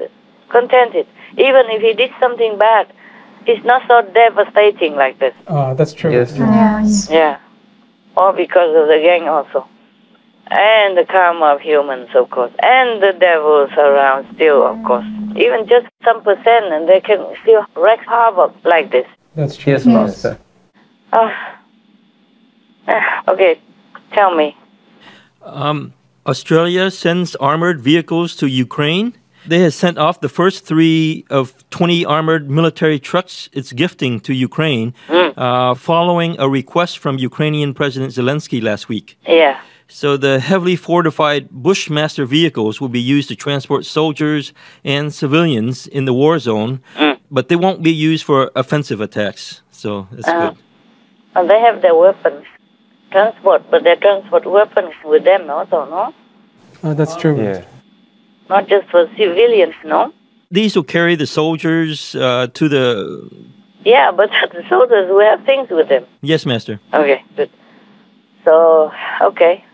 contented. Even if he did something bad, it's not so devastating like this. Ah, that's true. Yes. Yeah. Or because of the gang also. And the karma of humans, of course. And the devils around still, of course. Even just some percent and they can still wreak havoc like this. That's true. Yes, Master. Okay, tell me. Australia sends armored vehicles to Ukraine. They have sent off the first 3 of 20 armored military trucks it's gifting to Ukraine, following a request from Ukrainian President Zelensky last week. Yeah. So the heavily fortified Bushmaster vehicles will be used to transport soldiers and civilians in the war zone, but they won't be used for offensive attacks. So that's good. And they have their weapons. Transport, but they transport weapons with them also, no? That's true. Yeah. Not just for civilians, no? These will carry the soldiers to the... Yeah, but the soldiers will have things with them. Yes, Master. Okay, good. So, okay.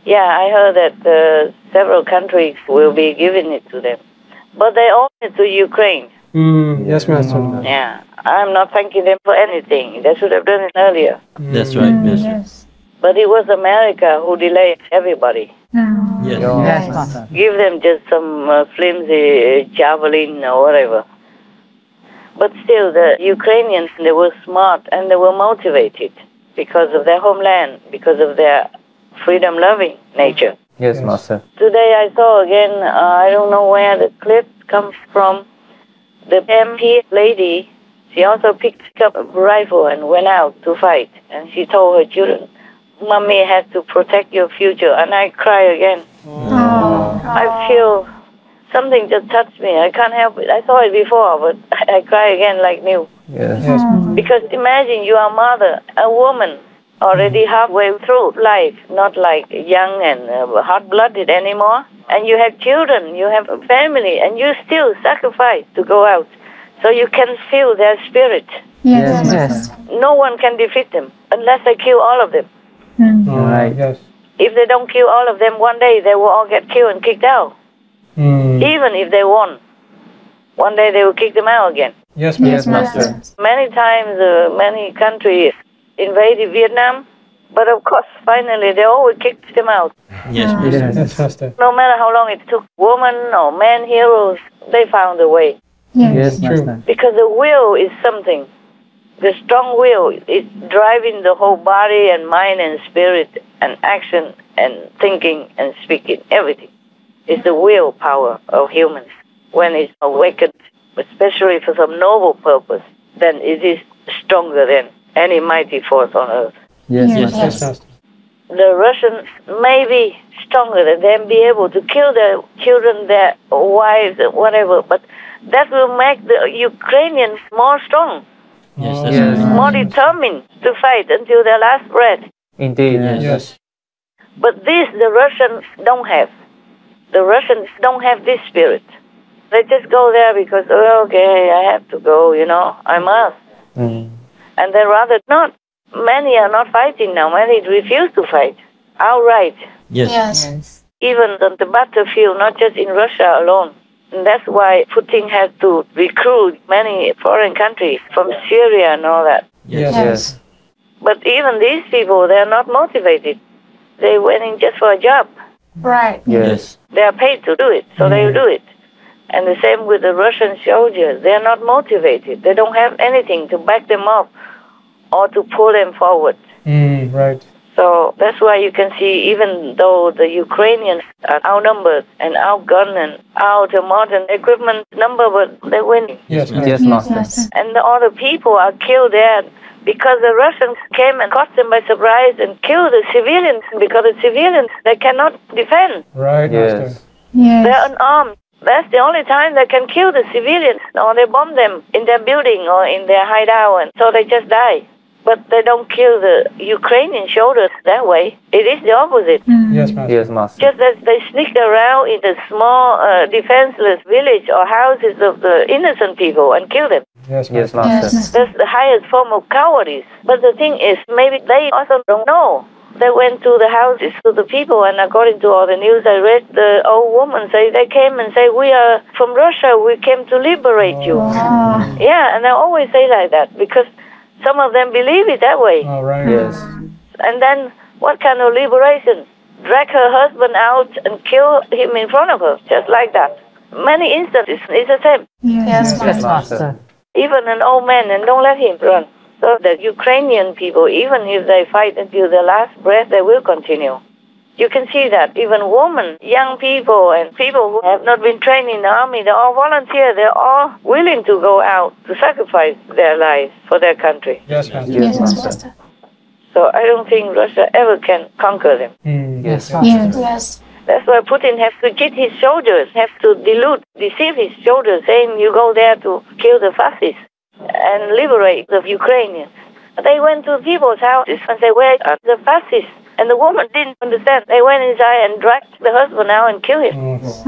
Yeah, I heard that several countries will be giving it to them. But they owe it to Ukraine. Yes, Master. Yeah, I'm not thanking them for anything. They should have done it earlier. That's right, Master. Yes. But it was America who delayed everybody. Yes. Yes, Master. Give them just some flimsy javelin or whatever. But still, the Ukrainians, they were smart and they were motivated because of their homeland, because of their freedom-loving nature. Yes, Master. Today I saw again, I don't know where the clip comes from, the MP lady, she also picked up a rifle and went out to fight. And she told her children, Mommy has to protect your future. And I cry again. I feel something just touched me. I can't help it. I saw it before, but I cry again like new. Yes. Because imagine you are a mother, a woman, already halfway through life, not like young and hot-blooded anymore. And you have children, you have a family, and you still sacrifice to go out. So you can feel their spirit. Yes. No one can defeat them unless they kill all of them. Right. Yes. If they don't kill all of them, one day they will all get killed and kicked out. Even if they won, one day they will kick them out again. Yes, Master. Many times, many countries invaded Vietnam, but of course, finally, they always kicked them out. Yes, Master. Yes, Master. No matter how long it took, women or men heroes, they found a way. Yes, Master. Because the will is something. The strong will is driving the whole body and mind and spirit and action and thinking and speaking, everything. It's the willpower of humans. When it's awakened, especially for some noble purpose, then it is stronger than any mighty force on earth. Yes, Yes, Master. Master. The Russians may be stronger than them, be able to kill their children, their wives, whatever, but that will make the Ukrainians more strong, Yes, that's Yes. right. more determined to fight until their last breath. Indeed. Yes. But this the Russians don't have. The Russians don't have this spirit. They just go there because, oh, okay, I have to go, I must. And they rather not. Many are not fighting now. Many refuse to fight outright. Yes. Even on the battlefield, not just in Russia alone. And that's why Putin has to recruit many foreign countries from Syria and all that. Yes. But even these people, they're not motivated. They went in just for a job. Right. Yes. They are paid to do it, so they will do it. And the same with the Russian soldiers. They're not motivated. They don't have anything to back them up or to pull them forward. Right. So that's why you can see, even though the Ukrainians are outnumbered and outgunned and out of modern equipment number, but they're winning. Yes, Yes, Master. And all the people are killed there because the Russians came and caught them by surprise and killed the civilians, because the civilians, they cannot defend. Right, Yes. Master. Yes. They're unarmed. That's the only time they can kill the civilians, or they bomb them in their building or in their hideout, and so they just die. But they don't kill the Ukrainian soldiers that way. It is the opposite. Yes, Master. Yes, Master. Just as they sneak around in the small, defenseless village or houses of the innocent people and kill them. Yes, Yes, Master. Master. That's the highest form of cowardice. But the thing is, maybe they also don't know. They went to the houses to the people, and according to all the news I read, the old woman say they came and say, "We are from Russia. We came to liberate you." Yeah, and they always say like that because some of them believe it that way. All right. Yes. And then what kind of liberation? Drag her husband out and kill him in front of her, just like that. Many instances, it's the same. Yes, Yes, Master. Master. Even an old man, and don't let him run. So the Ukrainian people, even if they fight until their last breath, they will continue. You can see that even women, young people, and people who have not been trained in the army, they're all volunteer. They're all willing to go out to sacrifice their lives for their country. Yes, Master. Yes, Yes, Master. Master. So I don't think Russia ever can conquer them. Yes, Yes. Yes. That's why Putin has to cheat his soldiers, has to deceive his soldiers, saying you go there to kill the fascists and liberate the Ukrainians. They went to people's houses and said, "Where are the fascists?" And the woman didn't understand. They went inside and dragged the husband out and killed him.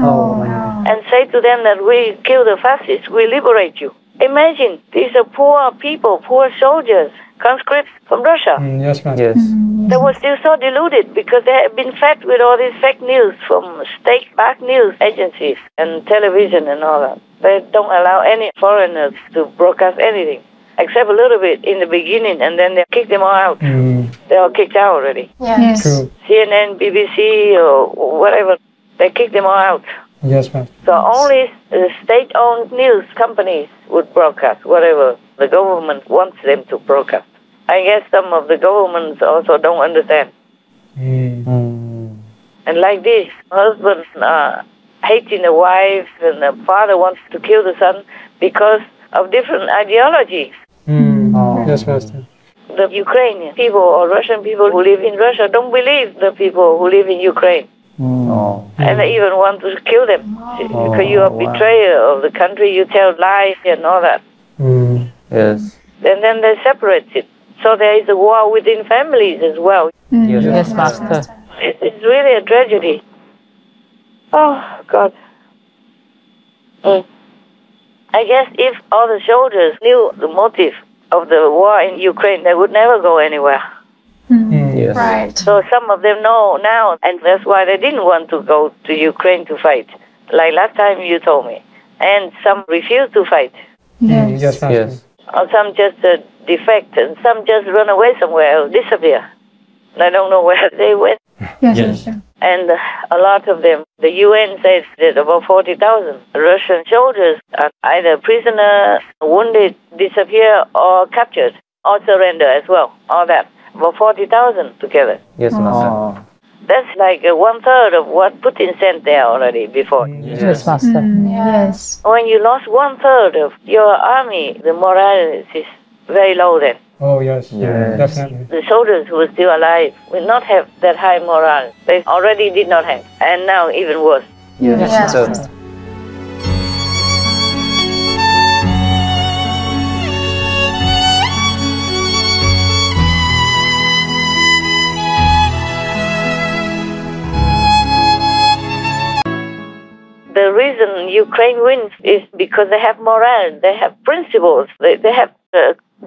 Oh, my. And say to them that we kill the fascists, we liberate you. Imagine, these are poor people, poor soldiers, conscripts from Russia. Yes, Master. Yes. They were still so deluded because they had been fed with all these fake news from state-backed news agencies and television and all that. They don't allow any foreigners to broadcast anything, except a little bit in the beginning, and then they kick them all out. They're all kicked out already. Yes. True. CNN, BBC, or whatever, they kicked them all out. Yes, Master. So only the state-owned news companies would broadcast whatever the government wants them to broadcast. I guess some of the governments also don't understand. And like this, husbands are hating the wife, and the father wants to kill the son because of different ideologies. Yes, Master. The Ukrainian people or Russian people who live in Russia don't believe the people who live in Ukraine. And they even want to kill them because you are betrayer of the country, you tell lies and all that. Yes. And then they separate it. So there is a war within families as well. Yes, Master. It's really a tragedy. Oh, God. I guess if all the soldiers knew the motive of the war in Ukraine, they would never go anywhere. Yes. Right. So some of them know now, and that's why they didn't want to go to Ukraine to fight, like last time you told me. And some refused to fight. Yes, Master. Yes. Or some just defect, and some just run away somewhere else, disappear. I don't know where they went. Yes. And a lot of them, the UN says that about 40,000 Russian soldiers are either prisoner, wounded, disappear, or captured, or surrender as well. All that. About 40,000 together. Yes, Master. That's like 1/3 of what Putin sent there already before. Yes, Master. Yes. When you lost 1/3 of your army, the morale is very low then. Oh, yes. Yes. Definitely. The soldiers who were still alive will not have that high morale. They already did not have. And now even worse. Yes, Yes. Master. The reason Ukraine wins is because they have morale, they have principles, they have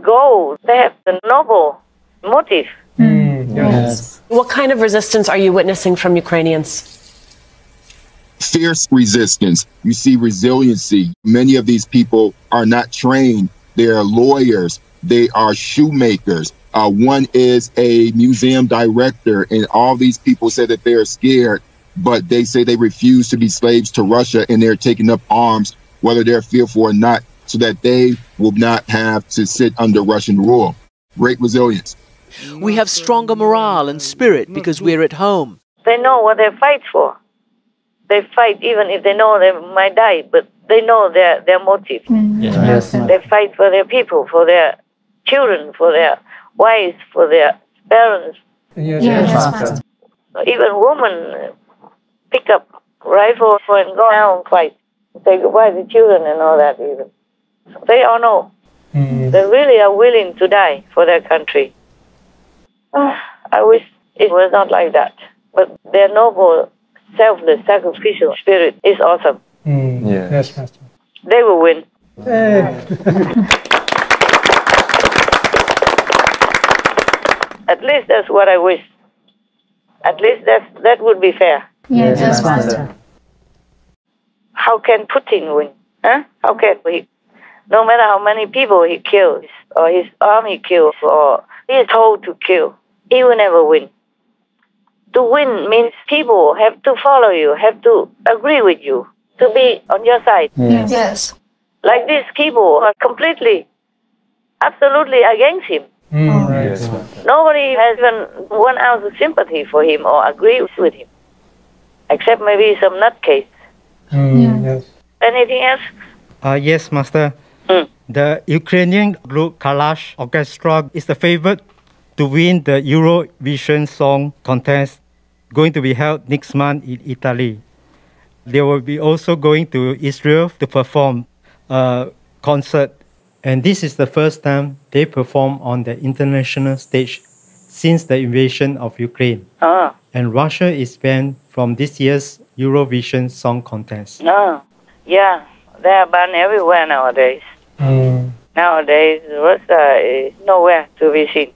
goals, they have a noble motive. Yes. What kind of resistance are you witnessing from Ukrainians? Fierce resistance. You see resiliency. Many of these people are not trained. They are lawyers. They are shoemakers. One is a museum director, and all these people say that they're scared, but they say they refuse to be slaves to Russia, and they're taking up arms, whether they're fearful or not, so that they will not have to sit under Russian rule. Great resilience. We have stronger morale and spirit because we're at home. They know what they fight for. They fight even if they know they might die, but they know their motive. Yes. They fight for their people, for their children, for their wives, for their parents. Yes, Even women pick up rifles and go out and fight. say goodbye to children and all that even. They all know. They really are willing to die for their country. I wish it was not like that. But their noble, selfless, sacrificial spirit is awesome. Yes, Master. They will win. At least that's what I wish. At least that would be fair. Yes, Master. How can Putin win? Huh? How can he? No matter how many people he kills, or his army kills, or he is told to kill, he will never win. To win means people have to follow you, have to agree with you, to be on your side. Yes. Like these people are completely, absolutely against him. Yes. Nobody has even 1 ounce of sympathy for him or agrees with him, except maybe some nutcase. Yes. Anything else? Yes, Master. The Ukrainian group Kalash Orchestra is the favorite to win the Eurovision Song Contest, going to be held next month in Italy. They will be also going to Israel to perform a concert. And this is the first time they perform on the international stage since the invasion of Ukraine. And Russia is banned from this year's Eurovision Song Contest. Yeah, they are banned everywhere nowadays. Nowadays, Russia is nowhere to be seen.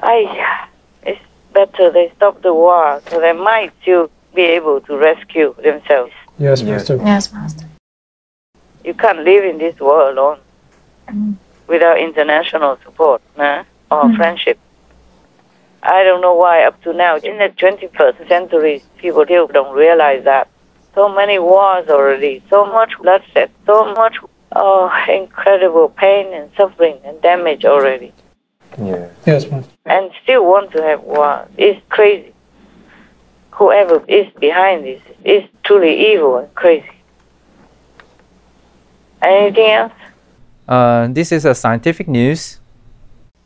It's better they stop the war, so they might still be able to rescue themselves. Yes, Master. Yes, Master. You can't live in this war alone without international support or friendship. I don't know why up to now, in the 21st century, people still don't realize that. So many wars already, so much bloodshed, so much incredible pain and suffering and damage already. Yes, Master. And still want to have war. It's crazy. Whoever is behind this is truly evil and crazy. Anything else? This is a scientific news.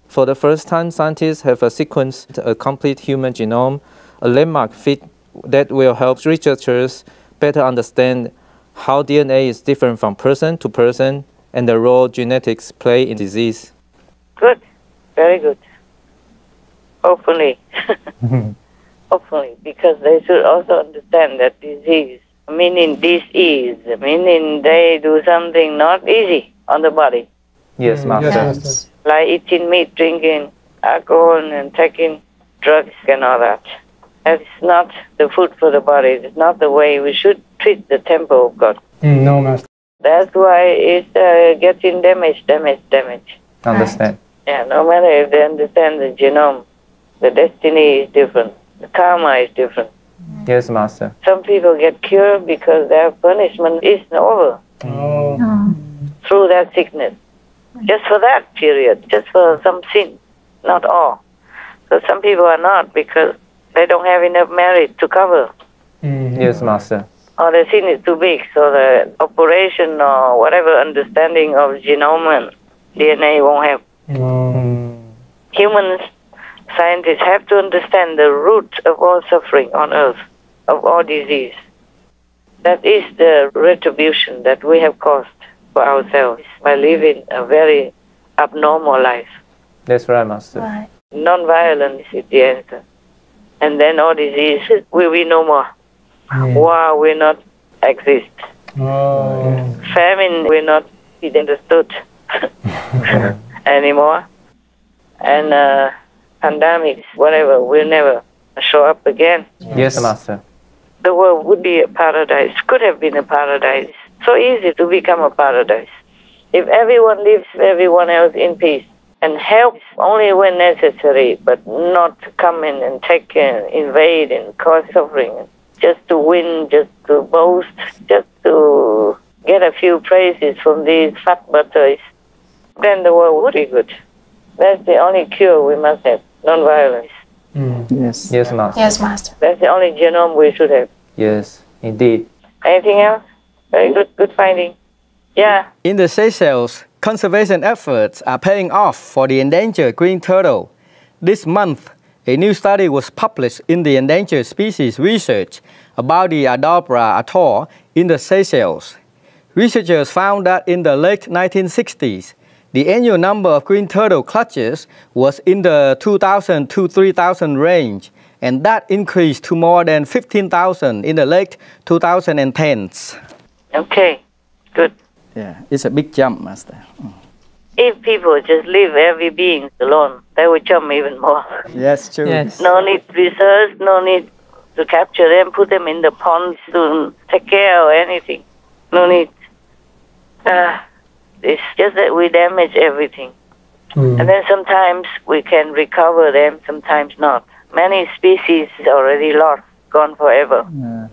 For the first time, scientists have sequenced a complete human genome, a landmark feat that will help researchers better understand how DNA is different from person to person and the role genetics play in disease. Good. Very good. Hopefully. Hopefully, because they should also understand that disease, meaning disease, meaning they do something not easy on the body. Yes, Master. Yes. Like eating meat, drinking alcohol, and taking drugs and all that. That's not the food for the body. It's not the way we should treat the temple of God. No, Master. That's why it's getting damaged. Understand. Yeah, no matter if they understand the genome, the destiny is different. The karma is different. Yes, Master. Some people get cured because their punishment is over through that sickness. Just for that period, just for some sin, not all. So some people are not because they don't have enough merit to cover. Yes, Master. Or the sin is too big, so the operation or whatever understanding of genome and DNA won't help. Human scientists have to understand the root of all suffering on earth, of all disease. That is the retribution that we have caused for ourselves by living a very abnormal life. That's right, Master. Right. Non-violence is the answer. And then all diseases will be no more. War will not exist. Famine will not be understood anymore. And pandemics, whatever, will never show up again. Yes, Master. The world would be a paradise, could have been a paradise. So easy to become a paradise. If everyone lives everyone else in peace and helps only when necessary, but not to come in and take and invade and cause suffering, just to win, just to boast, just to get a few praises from these fat butters, then the world would be good. That's the only cure we must have, non-violence. Yes. Yes, Master. Yes, Master. That's the only genome we should have. Yes, indeed. Anything else? Very good finding. Yeah. In the Seychelles, conservation efforts are paying off for the endangered green turtle. This month, a new study was published in the Endangered Species Research about the Adabra atoll in the Seychelles. Researchers found that in the late 1960s, the annual number of green turtle clutches was in the 2,000 to 3,000 range, and that increased to more than 15,000 in the late 2010s. Okay, good. Yeah, it's a big jump, Master. If people just leave every being alone, they will jump even more. Yes, true. Yes. No need research, no need to capture them, put them in the ponds to take care or anything. No need. It's just that we damage everything. And then sometimes we can recover them, sometimes not. Many species already lost, gone forever.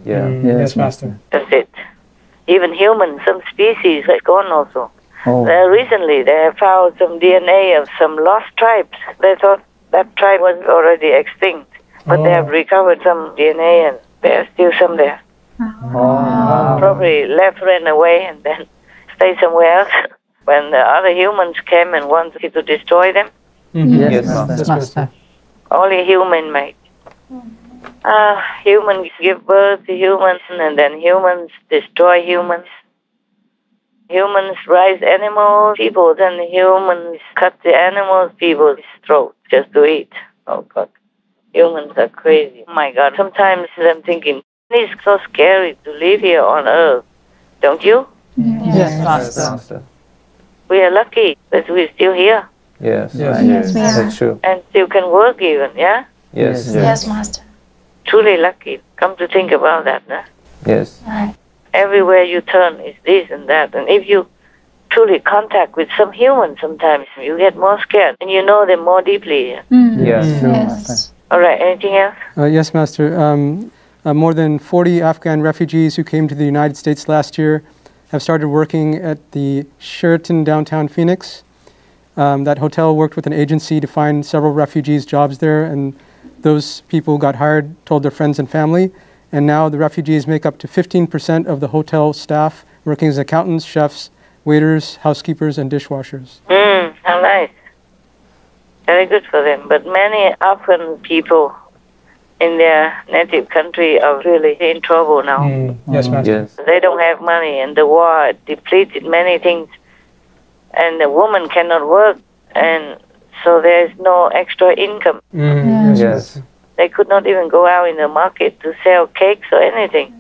Yes, Master. That's it. Even humans, some species are gone also. Oh. Recently, they have found some DNA of some lost tribes. They thought that tribe was already extinct, but they have recovered some DNA and there are still some there. Probably left, ran away, and then stay somewhere else. When the other humans came and wanted to destroy them. Yes, Master. Only human made. Humans give birth to humans, and then humans destroy humans. Humans raise animals, people, then humans cut the animals, people's throat just to eat. Oh God, humans are crazy. Oh my God, sometimes I'm thinking, it's so scary to live here on Earth, don't you? Yes, Master. We are lucky that we're still here. Yes, That's true. And still can work even, yeah? Yes, Yes, Master. Truly lucky. Come to think about that, huh? Yes. Everywhere you turn is this and that. And if you truly contact with some humans sometimes, you get more scared and you know them more deeply. Yes. All right, anything else? Yes, Master. More than 40 Afghan refugees who came to the United States last year have started working at the Sheraton downtown Phoenix. That hotel worked with an agency to find several refugees jobs there, and those people got hired, told their friends and family, and now the refugees make up to 15% of the hotel staff, working as accountants, chefs, waiters, housekeepers, and dishwashers. How nice. Very good for them. But many Afghan people in their native country are really in trouble now. Yes, Master. They don't have money, and the war depleted many things, and the woman cannot work, and so there is no extra income. Yes. They could not even go out in the market to sell cakes or anything.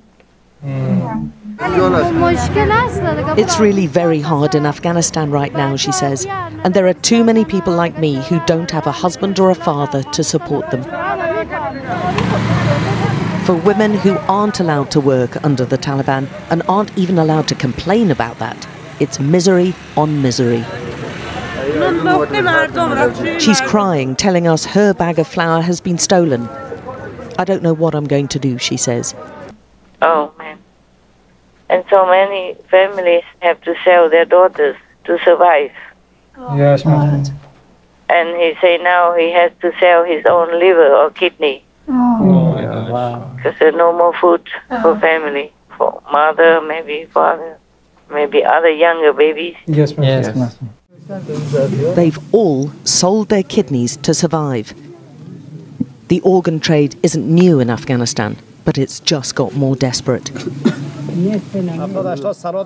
It's really very hard in Afghanistan right now, she says, and there are too many people like me who don't have a husband or a father to support them. For women who aren't allowed to work under the Taliban and aren't even allowed to complain about that, it's misery on misery. She's crying, telling us her bag of flour has been stolen. I don't know what I'm going to do, she says. Oh, man. And so many families have to sell their daughters to survive. Yes, Master. And he say now he has to sell his own liver or kidney. Wow. Because there's no more food for family, for mother, maybe father, maybe other younger babies. Yes, Master. They've all sold their kidneys to survive. The organ trade isn't new in Afghanistan, but it's just got more desperate.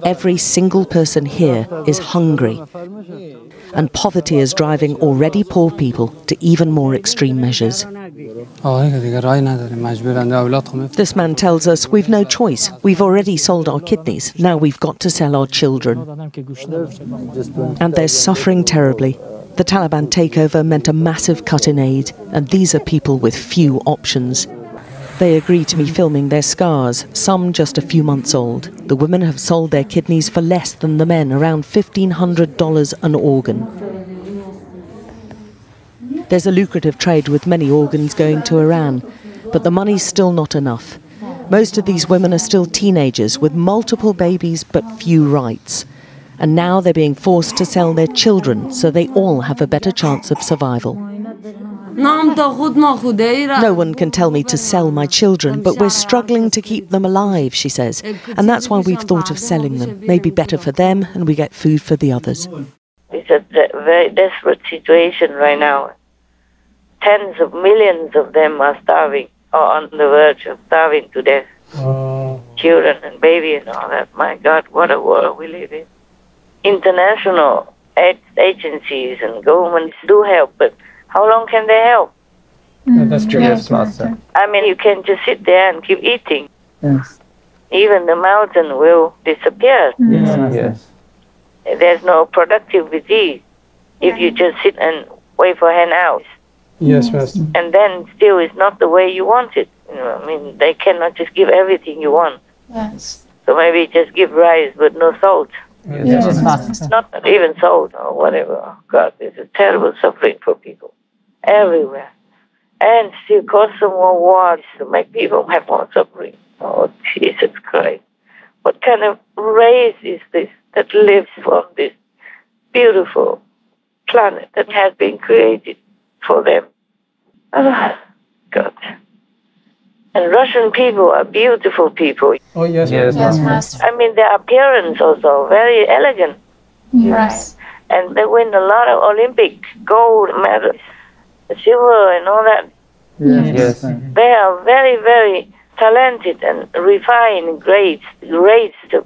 Every single person here is hungry, and poverty is driving already poor people to even more extreme measures. This man tells us we've no choice. We've already sold our kidneys. Now we've got to sell our children. And they're suffering terribly. The Taliban takeover meant a massive cut in aid, and these are people with few options. They agree to me filming their scars, some just a few months old. The women have sold their kidneys for less than the men, around $1,500 an organ. There's a lucrative trade with many organs going to Iran, but the money's still not enough. Most of these women are still teenagers with multiple babies but few rights. And now they're being forced to sell their children so they all have a better chance of survival. No one can tell me to sell my children, but we're struggling to keep them alive, she says. And that's why we've thought of selling them. Maybe better for them, and we get food for the others. It's a very desperate situation right now. Tens of millions of them are starving, or on the verge of starving to death. children and babies and all that. My God, what a world we live in. International agencies and governments do help, but how long can they help? That's true. Yes, Master. I mean, you can just sit there and keep eating. Yes. Even the mountain will disappear. Yes. There's no productivity if you just sit and wait for handouts. Yes, Master. And then still it's not the way you want it. You know, I mean, they cannot just give everything you want. Yes. So maybe just give rice but no salt. Yes, Master. Not even salt or whatever. Oh, God, this is terrible suffering for people everywhere. And still cause some more wars to make people have more suffering. Oh, Jesus Christ. What kind of race is this that lives on this beautiful planet that has been created for them? Oh, God. And Russian people are beautiful people. Oh, yes, Yes, Master. I mean, their appearance also very elegant. Yes. And they win a lot of Olympic gold medals, silver and all that. Yes. They are very, very talented and refined, great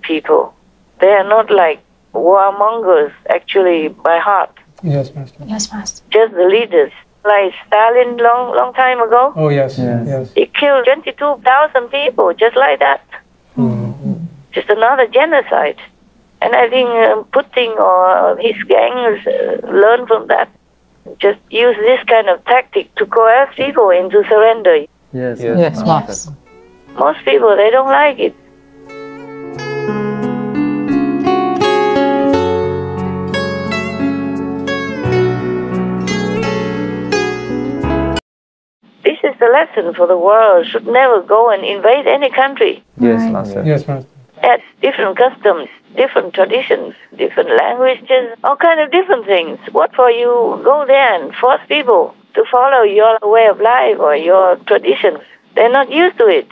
people. They are not like warmongers, actually, by heart. Yes, Master. Yes, Master. Just the leaders. Like Stalin long time ago. Oh, yes. Yes. He killed 22,000 people, just like that. Just another genocide. And I think Putin or his gangs learn from that. Just use this kind of tactic to coerce people into surrender. Yes, Master. Most people, they don't like it. This is the lesson for the world. Should never go and invade any country. Yes, Master. Yes, Master. Has different customs, different traditions, different languages, all kind of different things. What for you go there and force people to follow your way of life or your traditions? They're not used to it.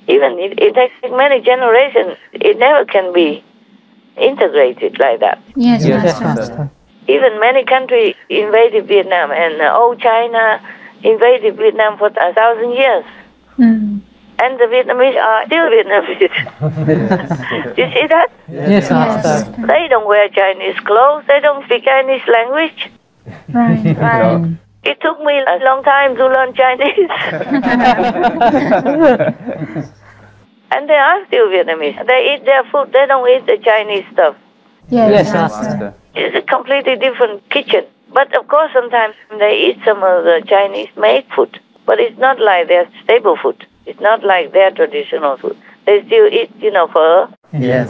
Even it takes many generations. It never can be integrated like that. Yes, Yes, Master. Even many countries invaded Vietnam, and old China invaded Vietnam for 1,000 years. And the Vietnamese are still Vietnamese. Do you see that? Yes, Master. They don't wear Chinese clothes. They don't speak Chinese language. Right. It took me a long time to learn Chinese. And they are still Vietnamese. They eat their food. They don't eat the Chinese stuff. Yes, Master. It's a completely different kitchen. But of course, sometimes they eat some of the Chinese-made food. But it's not like their staple food. It's not like their traditional food. They still eat, pho. Yes.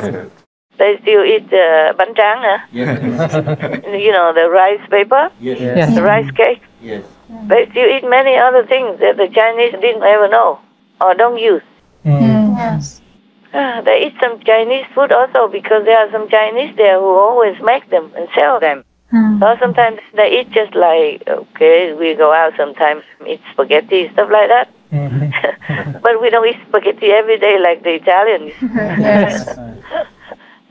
They still eat bánh tráng, the rice paper, the rice cake. Yes. They still eat many other things that the Chinese didn't ever know or don't use. Yes. They eat some Chinese food also because there are some Chinese there who always make them and sell them. So sometimes they eat just like, okay, we go out sometimes, eat spaghetti, stuff like that. But we don't eat spaghetti every day like the Italians. Yes.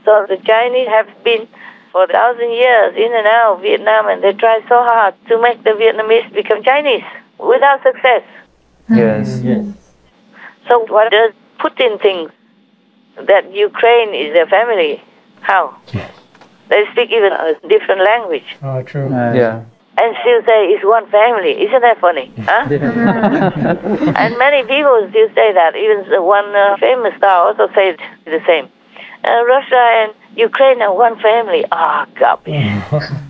So the Chinese have been for 1,000 years in and out of Vietnam, and they try so hard to make the Vietnamese become Chinese without success. Yes. So what does Putin think? That Ukraine is their family? How? They speak even a different language. Oh, true. Yeah. And still say it's one family. Isn't that funny? Huh? And many people still say that. Even the one famous star also said the same. Russia and Ukraine are one family. Ah, garbage.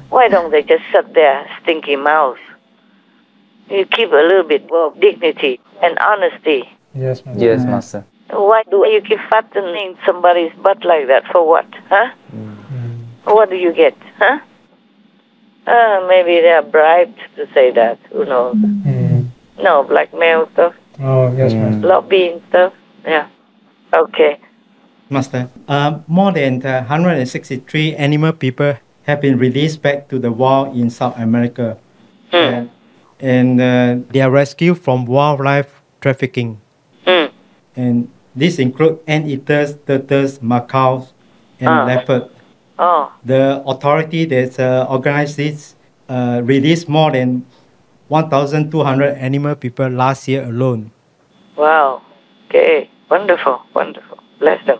Why don't they just shut their stinky mouths? You keep a little bit of dignity and honesty. Yes, Master. Yes, Master. Why do you keep fattening somebody's butt like that? For what? Huh? What do you get? Huh? Maybe they are bribed to say that. Who knows? No, blackmail stuff. Oh, yes, Master. Lobbying stuff. Yeah. Okay. Master, more than 163 animal people have been released back to the wild in South America. And they are rescued from wildlife trafficking. And this includes anteaters, turtles, macaws, and leopards. The authority that organized this released more than 1,200 animal people last year alone. Wow. Okay. Wonderful, wonderful. Bless them.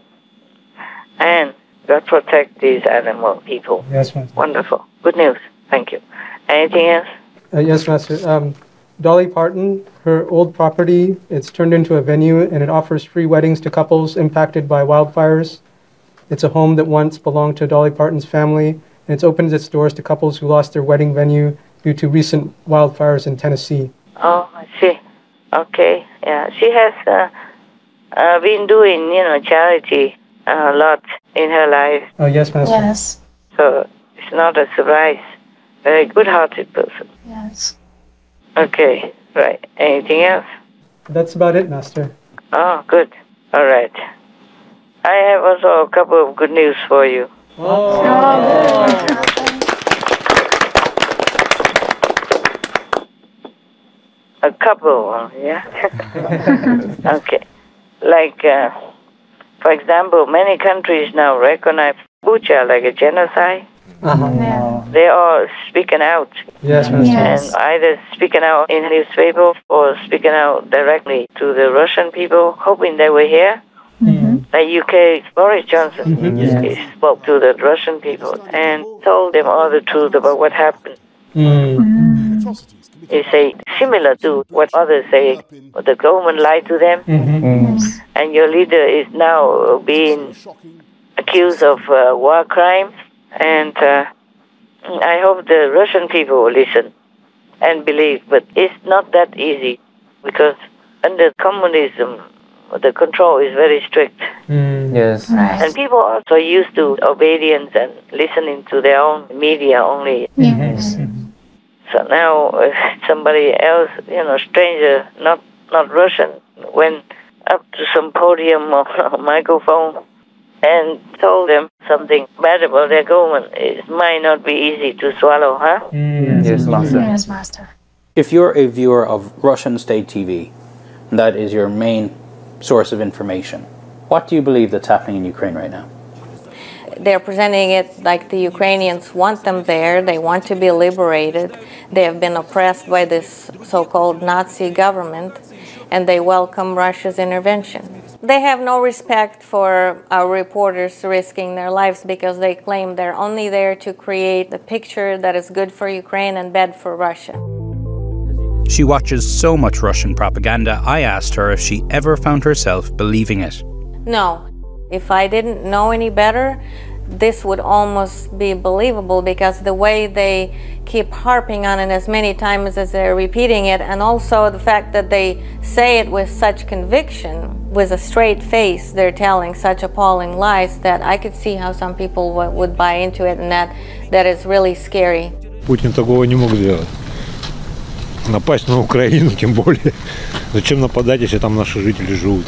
And God protect these animal people. Yes, Master. Wonderful. Good news. Thank you. Anything else? Yes, Master. Dolly Parton, her old property, it's turned into a venue and it offers free weddings to couples impacted by wildfires. It's a home that once belonged to Dolly Parton's family, and it's opened its doors to couples who lost their wedding venue due to recent wildfires in Tennessee. Oh, I see. Okay. Yeah, she has been doing, charity a lot in her life. Oh, yes, Master. Yes. So it's not a surprise. Very good-hearted person. Yes. Okay, right. Anything else? That's about it, Master. Oh, good. All right. I have also a couple of good news for you. A couple, yeah? Okay. Like, for example, many countries now recognize Bucha like a genocide. Yeah. They are speaking out. Yes, Master. Yes. And either speaking out in newspaper or speaking out directly to the Russian people, hoping they will hear. Like UK, Boris Johnson he spoke to the Russian people and told them all the truth about what happened. He said, similar to what others say, the government lied to them, and your leader is now being accused of war crimes. And I hope the Russian people will listen and believe, but it's not that easy because under communism, the control is very strict. Yes. Right. And people are so used to obedience and listening to their own media only. Yes. So now if somebody else, stranger, not Russian, went up to some podium or microphone and told them something bad about their government, it might not be easy to swallow, huh? Yes, Master. Yes, Master. If you're a viewer of Russian state TV, that is your main source of information, what do you believe that's happening in Ukraine right now? They're presenting it like the Ukrainians want them there. They want to be liberated. They have been oppressed by this so-called Nazi government, and they welcome Russia's intervention. They have no respect for our reporters risking their lives because they claim they're only there to create the picture that is good for Ukraine and bad for Russia. She watches so much Russian propaganda, I asked her if she ever found herself believing it. No. If I didn't know any better, this would almost be believable because the way they keep harping on it as many times as they're repeating it, and also the fact that they say it with such conviction, with a straight face, they're telling such appalling lies that I could see how some people would buy into it, and that is really scary. Путин такого не мог сделать. Напасть на Украину, тем более. Зачем нападать, если там наши жители живут?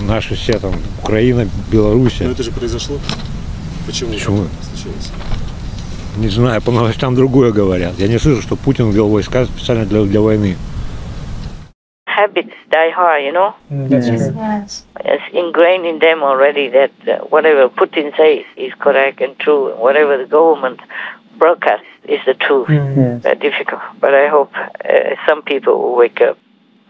Наши все там, Украина, Белоруссия. Но это же произошло. Почему это случилось? Не знаю, по новостям другое говорят. Я не слышу, что Путин ввел войска специально для войны. Habits die hard, Yes. It's ingrained in them already that whatever Putin says is correct and true. Whatever the government broadcasts is the truth. Very difficult, but I hope some people will wake up.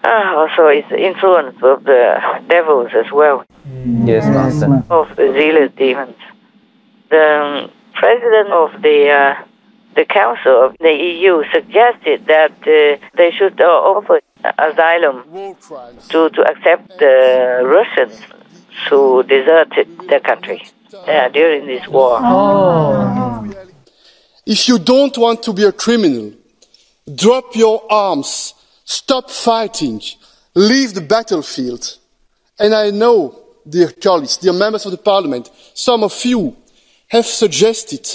Also, it's the influence of the devils as well. Yes, Master. Of the zealous demons. The president of the Council of the EU suggested that they should offer asylum to accept the Russians who deserted their country during this war. If you don't want to be a criminal, drop your arms. Stop fighting. Leave the battlefield. And I know, dear colleagues, dear members of the parliament, some of you have suggested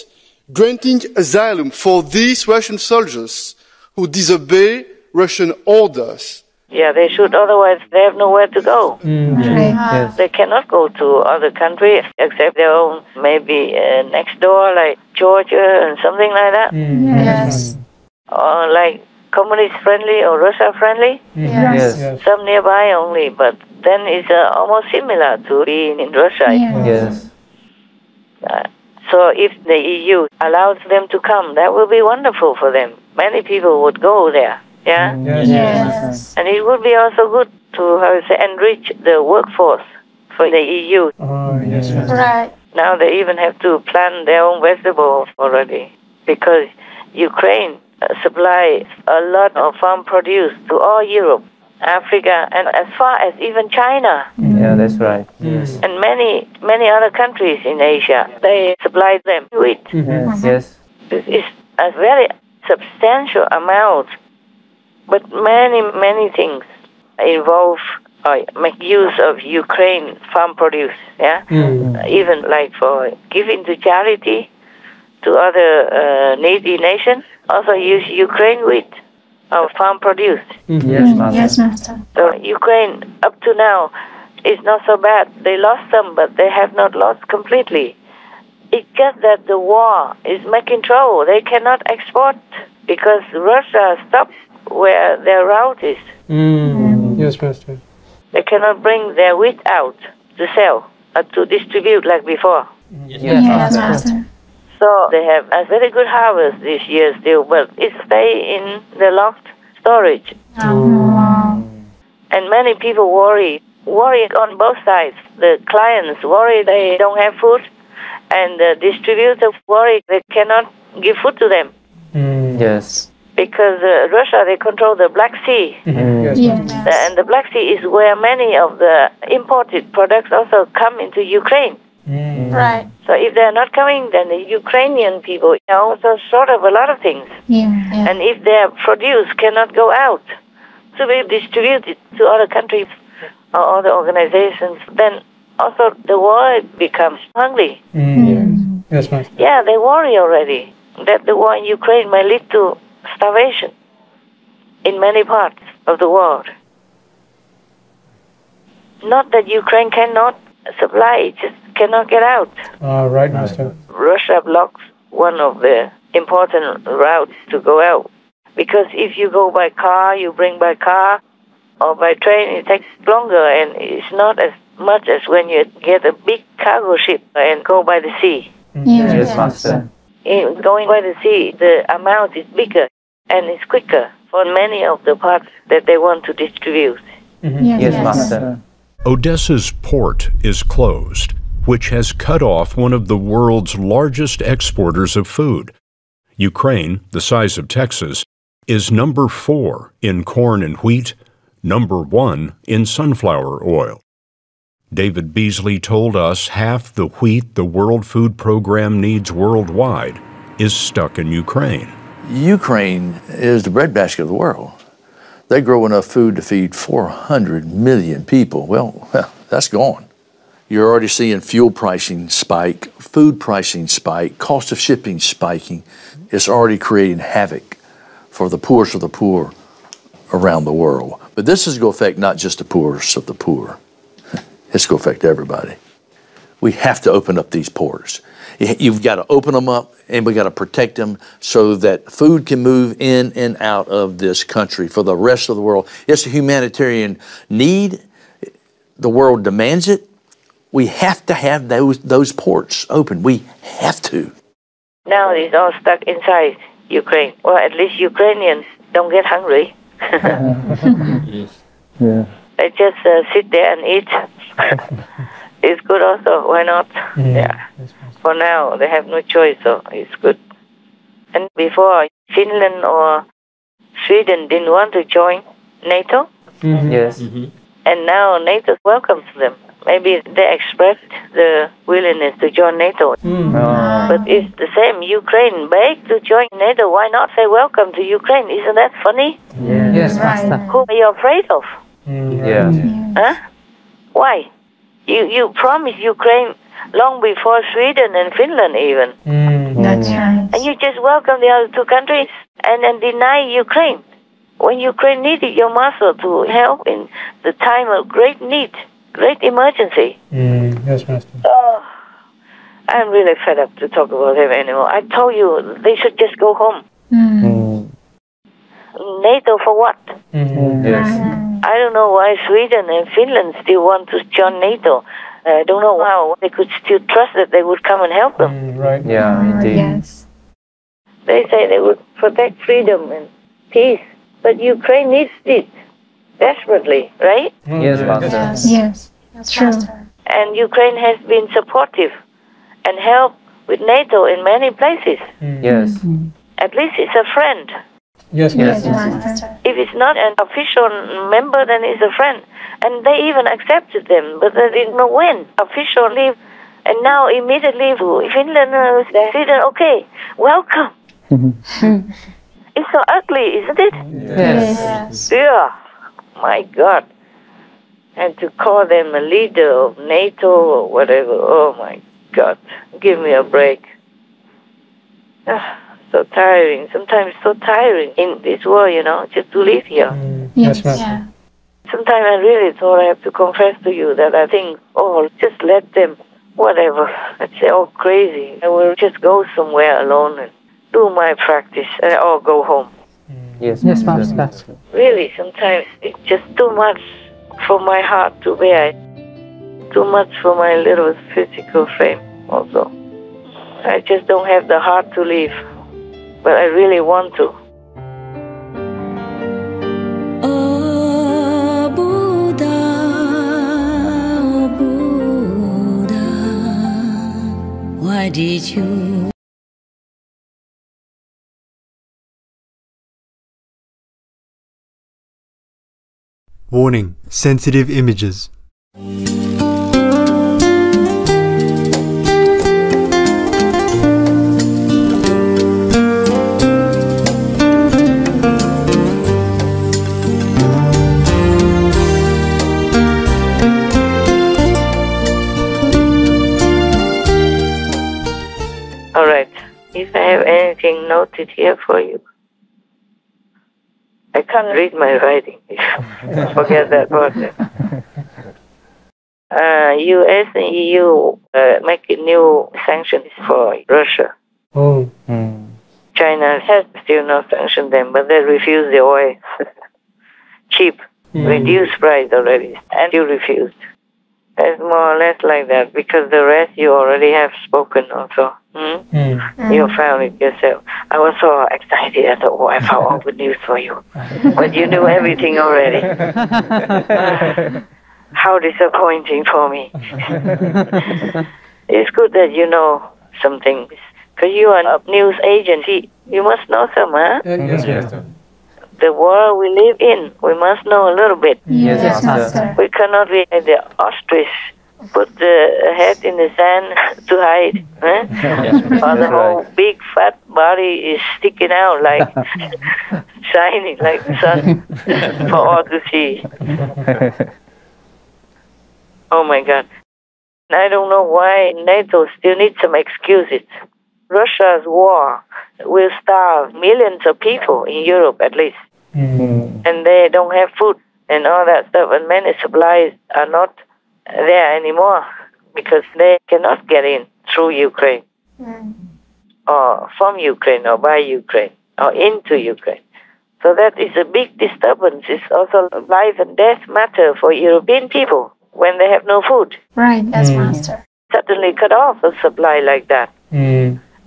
granting asylum for these Russian soldiers who disobey Russian orders. Yeah, they should, otherwise they have nowhere to go. Yes. They cannot go to other countries except their own, maybe next door, like Georgia and something like that. Yes. Or like communist-friendly or Russia-friendly. Yes. Some nearby only, but then it's almost similar to being in Russia. Yes. So if the EU allows them to come, that will be wonderful for them. Many people would go there. Yeah? Yes. And it would be also good to, how to say, enrich the workforce for the EU. Oh, yes. Right. Now they even have to plant their own vegetables already because Ukraine supplies a lot of farm produce to all Europe, Africa, and as far as even China. Yeah, that's right. Yes. And many other countries in Asia, they supply them wheat. Yes. It's a very substantial amount, but many things involve or make use of Ukraine farm produce. Yeah, even like for giving to charity to other needy nations, also use Ukraine wheat or farm produce. Yes, Master. Yes, Master. So Ukraine up to now is not so bad. They lost some, but they have not lost completely. It's just that the war is making trouble. They cannot export because Russia stopped where their route is. Yes, Master. They cannot bring their wheat out to sell or to distribute like before. Yes, Master. So they have a very good harvest this year still, but it stays in the locked storage. And many people worry on both sides. The clients worry they don't have food, and the distributors worry they cannot give food to them. Yes. Because Russia, they control the Black Sea. And the Black Sea is where many of the imported products also come into Ukraine. Right. So if they're not coming, then the Ukrainian people are also short of a lot of things. And if their produce cannot go out to be distributed to other countries or other organizations, then also the world becomes hungry. Yes, Master. Yeah, they worry already that the war in Ukraine may lead to starvation in many parts of the world. Not that Ukraine cannot supply, it just cannot get out. Right, Master. Russia blocks one of the important routes to go out. Because if you go by car, you bring by car, or by train, it takes longer, and it's not as much as when you get a big cargo ship and go by the sea. Yes, Master. In going by the sea, the amount is bigger and it's quicker for many of the parts that they want to distribute. Yes, Master. Odessa's port is closed, which has cut off one of the world's largest exporters of food. Ukraine, the size of Texas, is number 4 in corn and wheat, number 1 in sunflower oil. David Beasley told us half the wheat the World Food Program needs worldwide is stuck in Ukraine. Ukraine is the breadbasket of the world. They grow enough food to feed 400 million people. Well, that's gone. You're already seeing fuel pricing spike, food pricing spike, cost of shipping spiking. It's already creating havoc for the poorest of the poor around the world. But this is going to affect not just the poorest of the poor. It's going to affect everybody. We have to open up these ports. You've got to open them up, and we got to protect them so that food can move in and out of this country for the rest of the world. It's a humanitarian need. The world demands it. We have to have those ports open. We have to. Now it's all stuck inside Ukraine. Well, at least Ukrainians don't get hungry. Yeah. They just sit there and eat. It's good also. Why not? Yeah. For now, they have no choice, so it's good. And before, Finland or Sweden didn't want to join NATO. Yes. And now NATO welcomes them. Maybe they expressed the willingness to join NATO. But it's the same. Ukraine begged to join NATO. Why not say welcome to Ukraine? Isn't that funny? Yes, Master. Who are you afraid of? Yeah. Huh? Why? You promised Ukraine long before Sweden and Finland even. That's right. And you just welcome the other two countries and then deny Ukraine. When Ukraine needed your muscle to help in the time of great need, great emergency. Yes, Master. Oh, I'm really fed up to talk about him anymore. I told you they should just go home. NATO for what? Yes. I don't know why Sweden and Finland still want to join NATO. I don't know how they could still trust that they would come and help them. Right. Yeah, indeed. Yes. They say they would protect freedom and peace. But Ukraine needs it desperately, right? Yes, Master. Yes, that's true. And Ukraine has been supportive and helped with NATO in many places. Yes. At least it's a friend. Yes, Yes, Master. If it's not an official member, then it's a friend. And they even accepted them, but they didn't know when. Officially, and now immediately to Finland, they said, okay, welcome. It's so ugly, isn't it? Yes. Yeah, my God. And to call them a leader of NATO or whatever, oh my God, give me a break. So tiring, sometimes so tiring in this world, just to live here. Yes, Master. Sometimes I really thought I have to confess to you that I think, just let them, whatever. I'd say, crazy. I will just go somewhere alone and do my practice and I'll go home. Yes, Master. Really, sometimes it's just too much for my heart to bear. Too much for my little physical frame also. I just don't have the heart to live, but I really want to. Why did you? Warning: sensitive images. All right. If I have anything noted here for you. I can't read my writing. Forget that part. US and EU making new sanctions for Russia. China has still not sanctioned them, but they refuse the oil. Cheap, reduced price already, and you refused. It's more or less like that, because the rest you already have spoken also. You found it yourself. I was so excited. I thought, I found all good news for you. But you knew everything already. How disappointing for me. It's good that you know some things. Because you are a news agency. You must know some, huh? Yes. The world we live in, we must know a little bit. Yes, Master. We cannot be like the ostrich, put the head in the sand to hide. Huh? Or the whole big fat body is sticking out like shining like the sun for all to see. Oh my God. I don't know why NATO still needs some excuses. Russia's war will starve millions of people in Europe at least. And they don't have food and all that stuff, and many supplies are not there anymore because they cannot get in through Ukraine or from Ukraine or by Ukraine or into Ukraine. So that is a big disturbance. It's also a life and death matter for European people when they have no food. Right, yes, Master. Suddenly cut off a supply like that.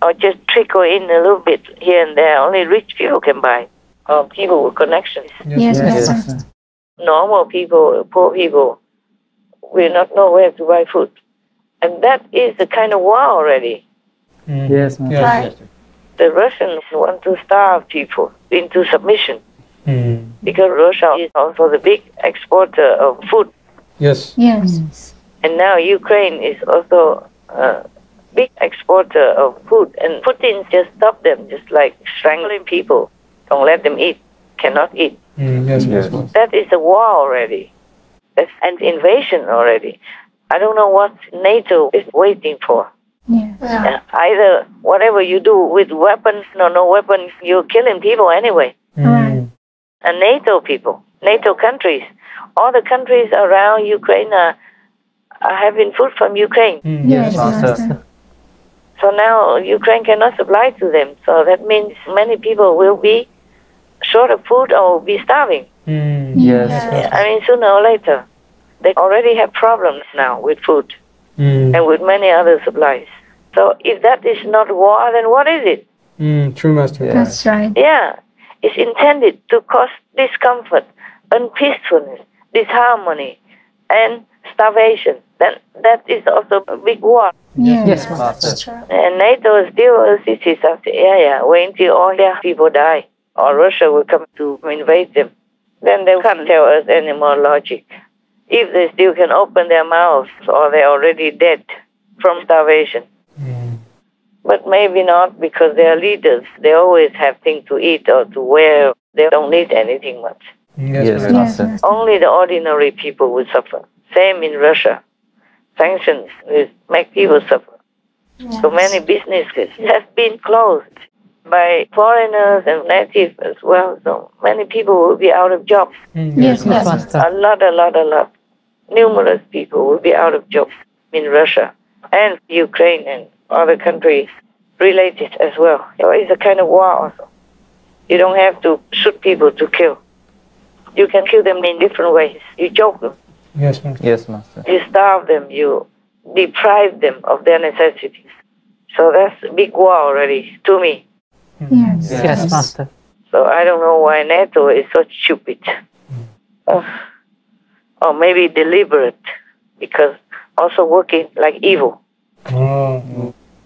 Or just trickle in a little bit here and there. Only rich people can buy. Or people with connections. Yes, Master. Normal people, poor people, will not know where to buy food. And that is the kind of war already. Yes, Master. Right. The Russians want to starve people into submission. Because Russia is also the big exporter of food. Yes. And now Ukraine is also a big exporter of food. And Putin just stopped them, just like strangling people. Don't let them eat. Cannot eat. Yes. That is a war already. That's an invasion already. I don't know what NATO is waiting for. Either whatever you do with weapons or no weapons, you're killing people anyway. And NATO people, NATO countries, all the countries around Ukraine are having food from Ukraine. Yes, Master. So now Ukraine cannot supply to them. So that means many people will be short of food or will be starving. Yes. I mean, sooner or later. They already have problems now with food and with many other supplies. So if that is not war, then what is it? True, Master. That's right. Yeah. is intended to cause discomfort, unpeacefulness, disharmony, and starvation. Then that is also a big war. Yes, Master. And NATO still assists us. Wait until all their people die, or Russia will come to invade them. Then they can't tell us any more logic. If they still can open their mouths, or they're already dead from starvation. But maybe not, because they're leaders. They always have things to eat or to wear. They don't need anything much. Yes, Master. Only the ordinary people will suffer. Same in Russia. Sanctions will make people suffer. So many businesses have been closed by foreigners and natives as well. So many people will be out of jobs. Yes, Master. A lot. Numerous people will be out of jobs in Russia and Ukraine and other countries related as well. So it's a kind of war also. You don't have to shoot people to kill. You can kill them in different ways. You choke them. Yes, Master. Yes, Master. You starve them. You deprive them of their necessities. So that's a big war already to me. Yes, Master. So I don't know why NATO is so stupid. Or maybe deliberate, because also working like evil.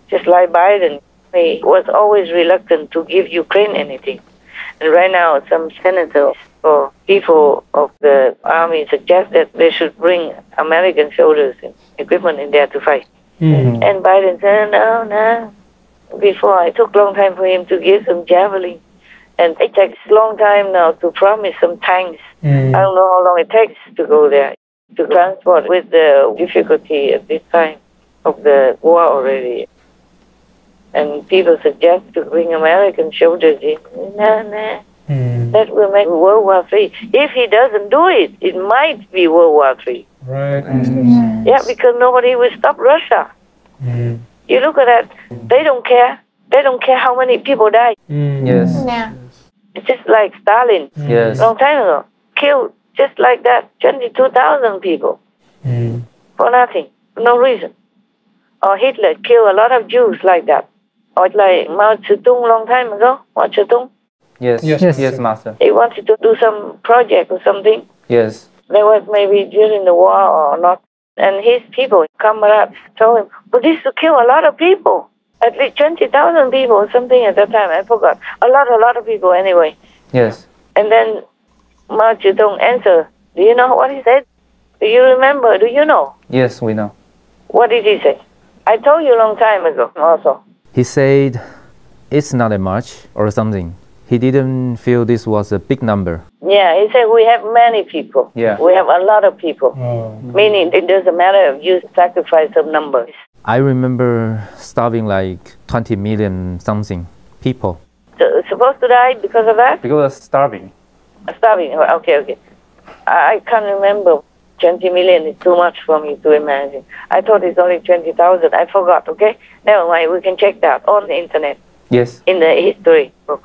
Just like Biden, he was always reluctant to give Ukraine anything. And right now, some senators or people of the army suggest that they should bring American soldiers and equipment in there to fight. And Biden said, no. Before, it took a long time for him to give some javelin. And it takes a long time now to promise some tanks. I don't know how long it takes to go there, to transport with the difficulty at this time of the war already. And people suggest to bring American soldiers in. Nah. That will make World War III. If he doesn't do it, it might be World War III. Right. Yeah, because nobody will stop Russia. You look at that, they don't care. They don't care how many people die. Yes. Yeah. It's just like Stalin, Yes. long time ago, killed just like that 22,000 people for nothing, for no reason. Or Hitler killed a lot of Jews like that. Or like Mao Zedong long time ago, Mao Zedong. Yes, Master. He wanted to do some project or something. Yes. There was maybe during the war or not. And his people, comrades, told him, but this will kill a lot of people. At least 20,000 people or something at that time. I forgot. A lot of people anyway. Yes. And then Mao Zedong answered, do you know what he said? Do you remember? Do you know? Yes, we know. What did he say? I told you a long time ago also. He said it's not that much or something. He didn't feel this was a big number. Yeah, he said we have many people. Yeah. We have a lot of people. Meaning it doesn't matter if you sacrifice some numbers. I remember starving like 20 million something people. So, supposed to die because of that? Because of starving. Starving, okay. I can't remember. 20 million is too much for me to imagine. I thought it's only 20,000. I forgot, okay? Never mind, we can check that on the internet. Yes. In the history book.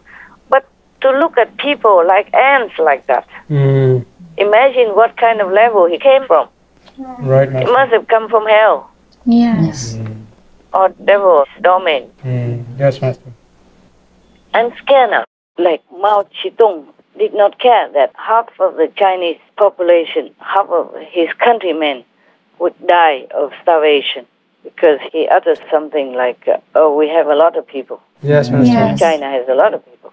But to look at people like ants like that, imagine what kind of level he came from. Right. He must have come from hell. Yes. Or devil's domain. Yes, Master. I'm scared now. Like Mao Zedong did not care that half of the Chinese population, half of his countrymen would die of starvation because he uttered something like, we have a lot of people. Yes, Master. Yes. China has a lot of people.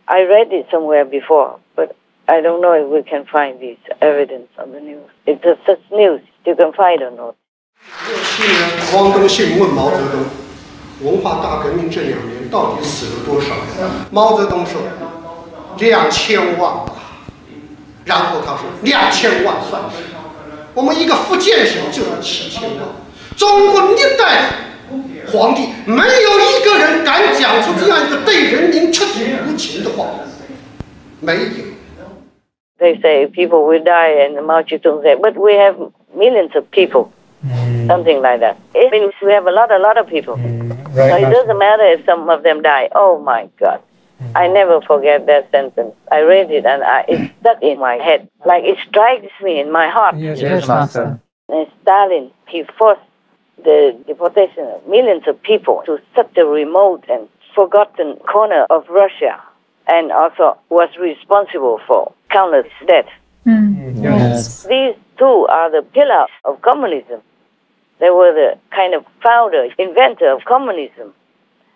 I read it somewhere before, but I don't know if we can find this evidence on the news. It's just such news. You can find or not. 67年，汪登信问毛泽东：“文化大革命这2年到底死了多少人？”毛泽东说：“2000万吧。”然后他说：“2000万算什么？我们一个福建省就有7000万。中国历代皇帝没有一个人敢讲出这样一个对人民彻底无情的话，没有。” They say people will die, and Mao Zedong said, but we have millions of people. Something like that. It means we have a lot of people. Right, so it doesn't matter if some of them die. Oh my God. I never forget that sentence. I read it and it stuck in my head. Like it strikes me in my heart. Yes, Master. And Stalin, he forced the deportation of millions of people to such a remote and forgotten corner of Russia. and also was responsible for countless deaths. Yes. These two are the pillars of communism. They were the kind of founder, inventor of communism,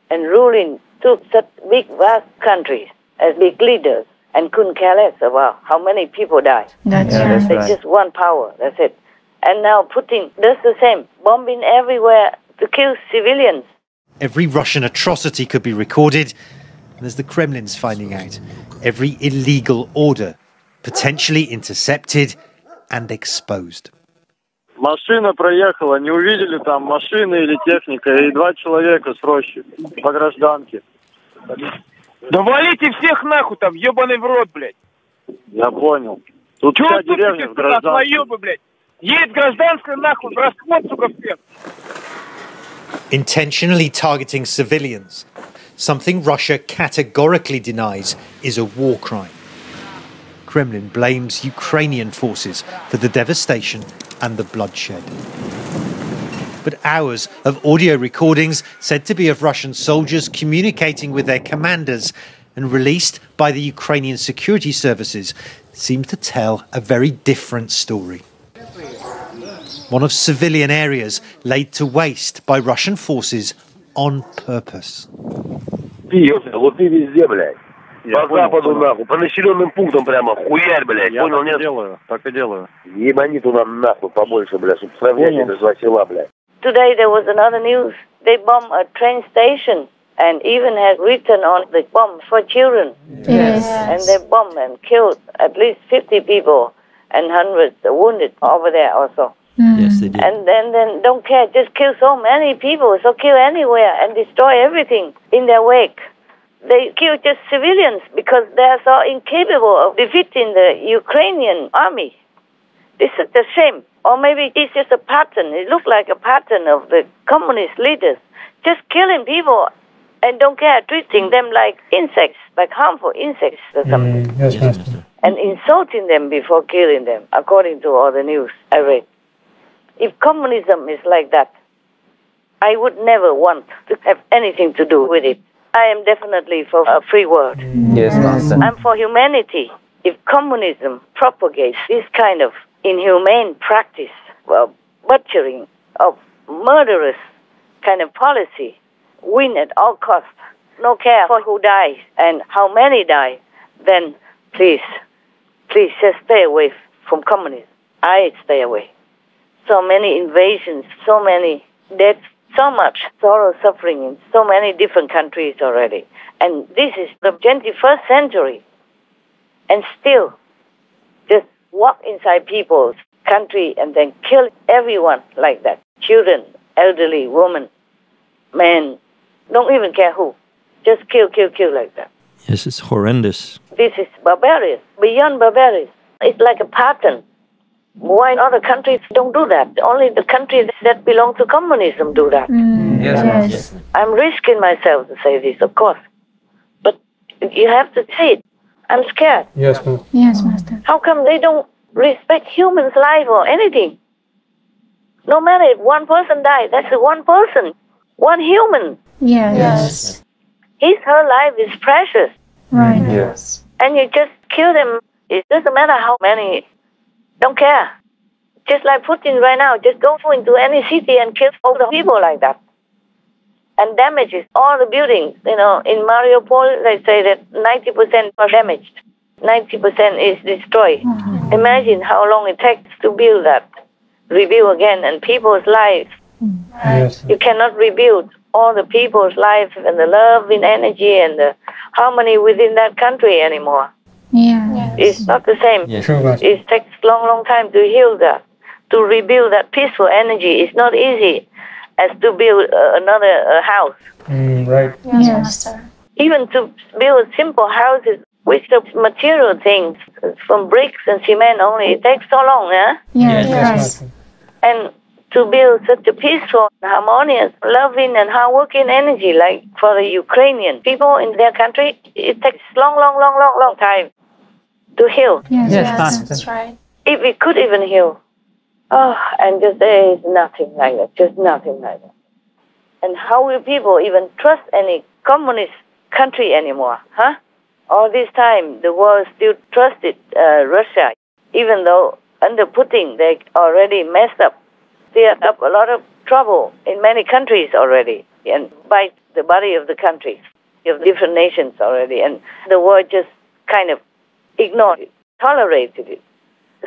and ruling two such big, vast countries as big leaders, and couldn't care less about how many people died. That's They just one power, that's it. And now Putin does the same, bombing everywhere to kill civilians. Every Russian atrocity could be recorded, and as the Kremlin's finding out, every illegal order potentially intercepted and exposed. Машина проехала, не увидели там машины или техника, и 2 человека с рощи по гражданке. Да валите всех нахуй там, ебаный в рот, блядь. Я понял. Тут Чего вся деревня в гражданке. блядь? Едет гражданская нахуй, в расход, сука, всех. Intentionally targeting civilians, something Russia categorically denies is a war crime. Kremlin blames Ukrainian forces for the devastation and the bloodshed. But hours of audio recordings said to be of Russian soldiers communicating with their commanders and released by the Ukrainian security services seem to tell a very different story. One of civilian areas laid to waste by Russian forces on purpose. Вот ты везде, блядь. По западу, нахуй, по населенным пунктам прямо, хуярь, блядь. Я Понял, нет? так и делаю. Ебани туда нахуй побольше, блядь, чтобы сравнять это 2 села, блядь. Today there was another news. They bombed a train station and even had written on the bomb for children. Yes. And they bombed and killed at least 50 people and hundreds wounded over there also. Yes, they did. And then don't care, just kill so many people, so kill anywhere and destroy everything in their wake. They kill just civilians because they are so incapable of defeating the Ukrainian army. This is a shame. Or maybe it's just a pattern. It looks like a pattern of the communist leaders. Just killing people and don't care, treating them like insects, like harmful insects or something. Yes, Master. And insulting them before killing them, according to all the news I read. If communism is like that, I would never want to have anything to do with it. I am definitely for a free world. Yes, Master. I'm for humanity. If communism propagates this kind of inhumane practice of butchering, of murderous kind of policy, win at all costs, no care for who dies and how many die, then please just stay away from communism. I stay away. So many invasions, so many deaths, so much sorrow, suffering in so many different countries already. And this is the 21st century. And still, just walk inside people's country and then kill everyone like that. Children, elderly, women, men, don't even care who. Just kill like that. Yes, it's horrendous. This is barbarous, beyond barbarous. It's like a pattern. Why other countries don't do that? Only the countries that belong to communism do that. Yes. I'm risking myself to say this, of course. But you have to say it. I'm scared. Yes, ma'am. Yes, Master. How come they don't respect humans' life or anything? No matter if one person died, that's one person, one human. Yes. Her life is precious. Right. Yes. And you just kill them. It doesn't matter how many. Don't care. Just like Putin right now, just go into any city and kill all the people like that. And damages all the buildings. You know, in Mariupol, they say that 90% are damaged. 90% is destroyed. Mm-hmm. Imagine how long it takes to build that. Rebuild again, and people's lives. Yes. You cannot rebuild all the people's life and the love and energy and the harmony within that country anymore. Yes. It's not the same. Yes. True, Master. It takes long time to heal that, to rebuild that peaceful energy. It's not easy as to build another house. Right. Yes, Master. Even to build simple houses with the material things, from bricks and cement only, it takes so long, huh? Yes. Master. And to build such a peaceful, harmonious, loving and hardworking energy like for the Ukrainian people in their country, it takes long time to heal. Yes, Master. That's right. If we could even heal. Oh, and just there is nothing like that, just nothing like that. And how will people even trust any communist country anymore, huh? All this time, the world still trusted Russia, even though under Putin they already messed up. They had up a lot of trouble in many countries already, and by the body of the countries, of different nations already, and the world just kind of ignored it, tolerated it,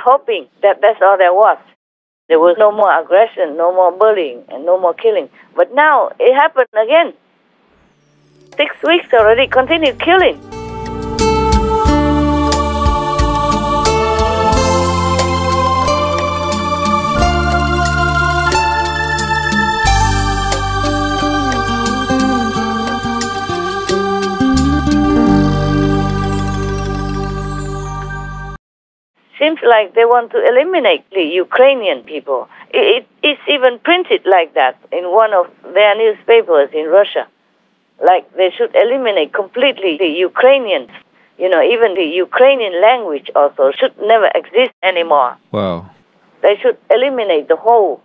hoping that that's all there was. There was no more aggression, no more bullying, and no more killing. But now it happened again. 6 weeks already, continued killing. Seems like they want to eliminate the Ukrainian people. It's even printed like that in one of their newspapers in Russia. Like they should eliminate completely the Ukrainians. You know, even the Ukrainian language also should never exist anymore. Wow. They should eliminate the whole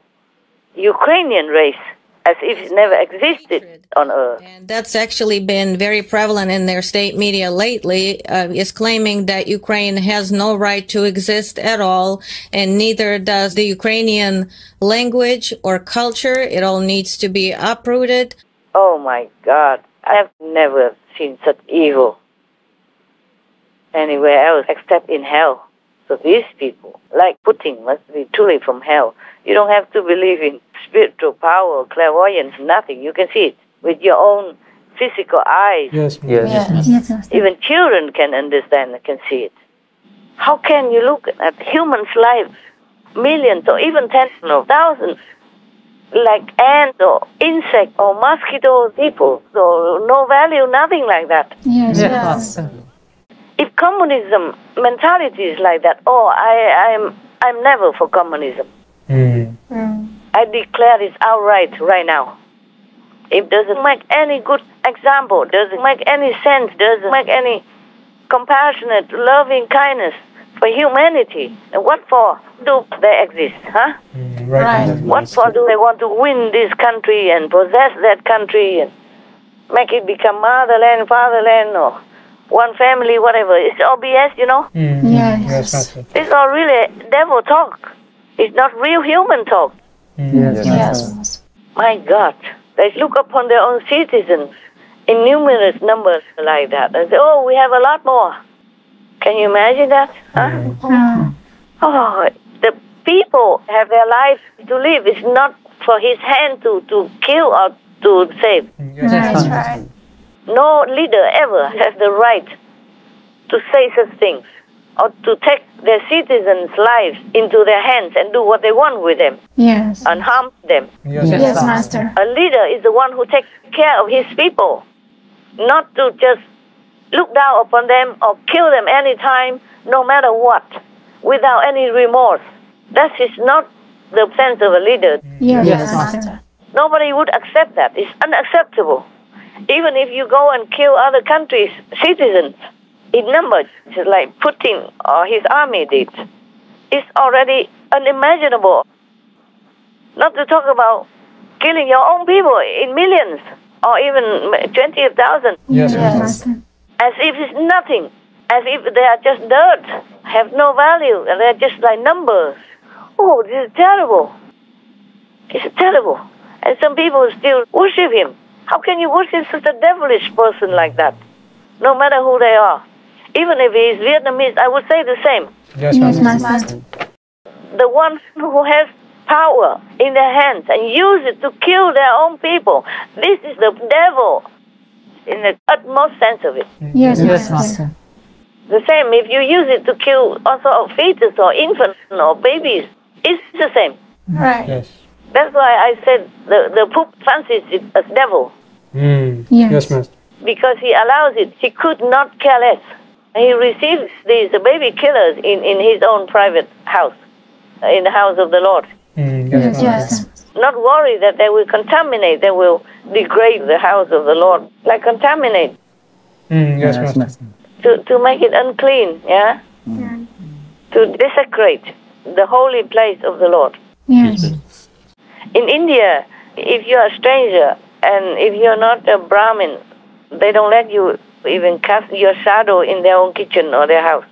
Ukrainian race as if it never existed on Earth. And that's actually been very prevalent in their state media lately, is claiming that Ukraine has no right to exist at all, and neither does the Ukrainian language or culture. It all needs to be uprooted. Oh my God, I have never seen such evil anywhere else except in hell. So these people, like Putin, must be truly from hell. You don't have to believe in spiritual power, clairvoyance, nothing. You can see it with your own physical eyes. Yes. Even children can understand and can see it. How can you look at humans' lives, millions or even tens of thousands, like ants or insects or mosquitoes, people, so no value, nothing like that? Yes. If communism mentality is like that, I'm never for communism. I declare it outright right now. It doesn't make any good example, doesn't make any sense, doesn't make any compassionate, loving kindness for humanity. And what for do they exist, huh? Right. What for do they want to win this country and possess that country and make it become motherland, fatherland, or one family, whatever? It's all BS, you know? Yes. It's all really devil talk. It's not real human talk. Yes. My God, they look upon their own citizens in numerous numbers like that and say, oh, we have a lot more. Can you imagine that? Huh? Oh, the people have their lives to live. It's not for his hand to kill or to save. Right. No leader ever has the right to say such things or to take their citizens' lives into their hands and do what they want with them. Yes. And harm them. Yes, Master. A leader is the one who takes care of his people, not to just look down upon them or kill them anytime, no matter what, without any remorse. That is not the sense of a leader. Yes, Master. Nobody would accept that. It's unacceptable. Even if you go and kill other countries' citizens in numbers, just like Putin or his army did, it's already unimaginable. Not to talk about killing your own people in millions or even 20,000. Yes, Master. As if it's nothing. As if they are just dirt, have no value, and they're just like numbers. Oh, this is terrible. It's terrible. And some people still worship him. How can you worship such a devilish person like that? No matter who they are. Even if he is Vietnamese, I would say the same. Yes, Master. The one who has power in their hands and use it to kill their own people. This is the devil in the utmost sense of it. Yes, Master. The same, if you use it to kill also fetus or infants or babies, it's the same. Right. Yes. That's why I said the Pope fancies it as devil. Yes, Master. Because he allows it. He could not care less. He receives these baby killers in his own private house, in the house of the Lord. Yes. Not worry that they will contaminate, they will degrade the house of the Lord. Like contaminate. Yes, Master. To make it unclean, yeah? To desecrate the holy place of the Lord. Yes. In India, if you're a stranger and if you're not a Brahmin, they don't let you even cast your shadow in their own kitchen or their house.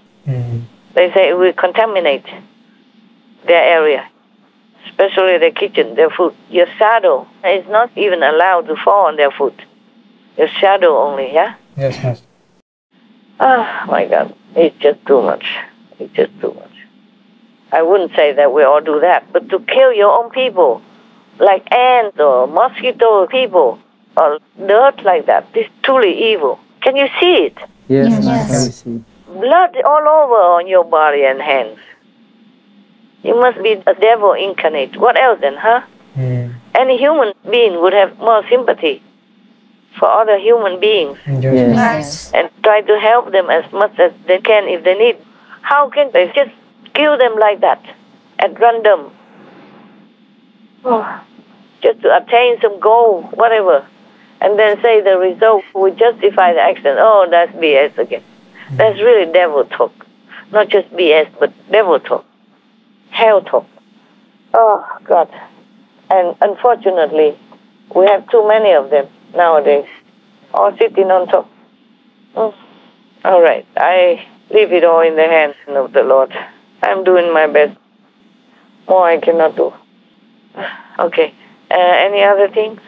They say it will contaminate their area, especially their kitchen, their food. Your shadow is not even allowed to fall on their food. Your shadow only, yeah? Yes, Master. Oh, my God. It's just too much. It's just too much. I wouldn't say that we all do that, but to kill your own people, like ants or mosquito people, or dirt like that, is truly evil. Can you see it? Yes, Master. Blood all over on your body and hands. You must be a devil incarnate. What else then, huh? Any human being would have more sympathy for other human beings. Yes. And try to help them as much as they can if they need. How can they just kill them like that at random? Oh, just to obtain some goal, whatever. And then say the result will justify the action. Oh, that's BS again. That's really devil talk. Not just BS, but devil talk. Hell talk. Oh, God. And unfortunately, we have too many of them nowadays, all sitting on top. All right, I leave it all in the hands of the Lord. I'm doing my best. More I cannot do. Okay. Any other things?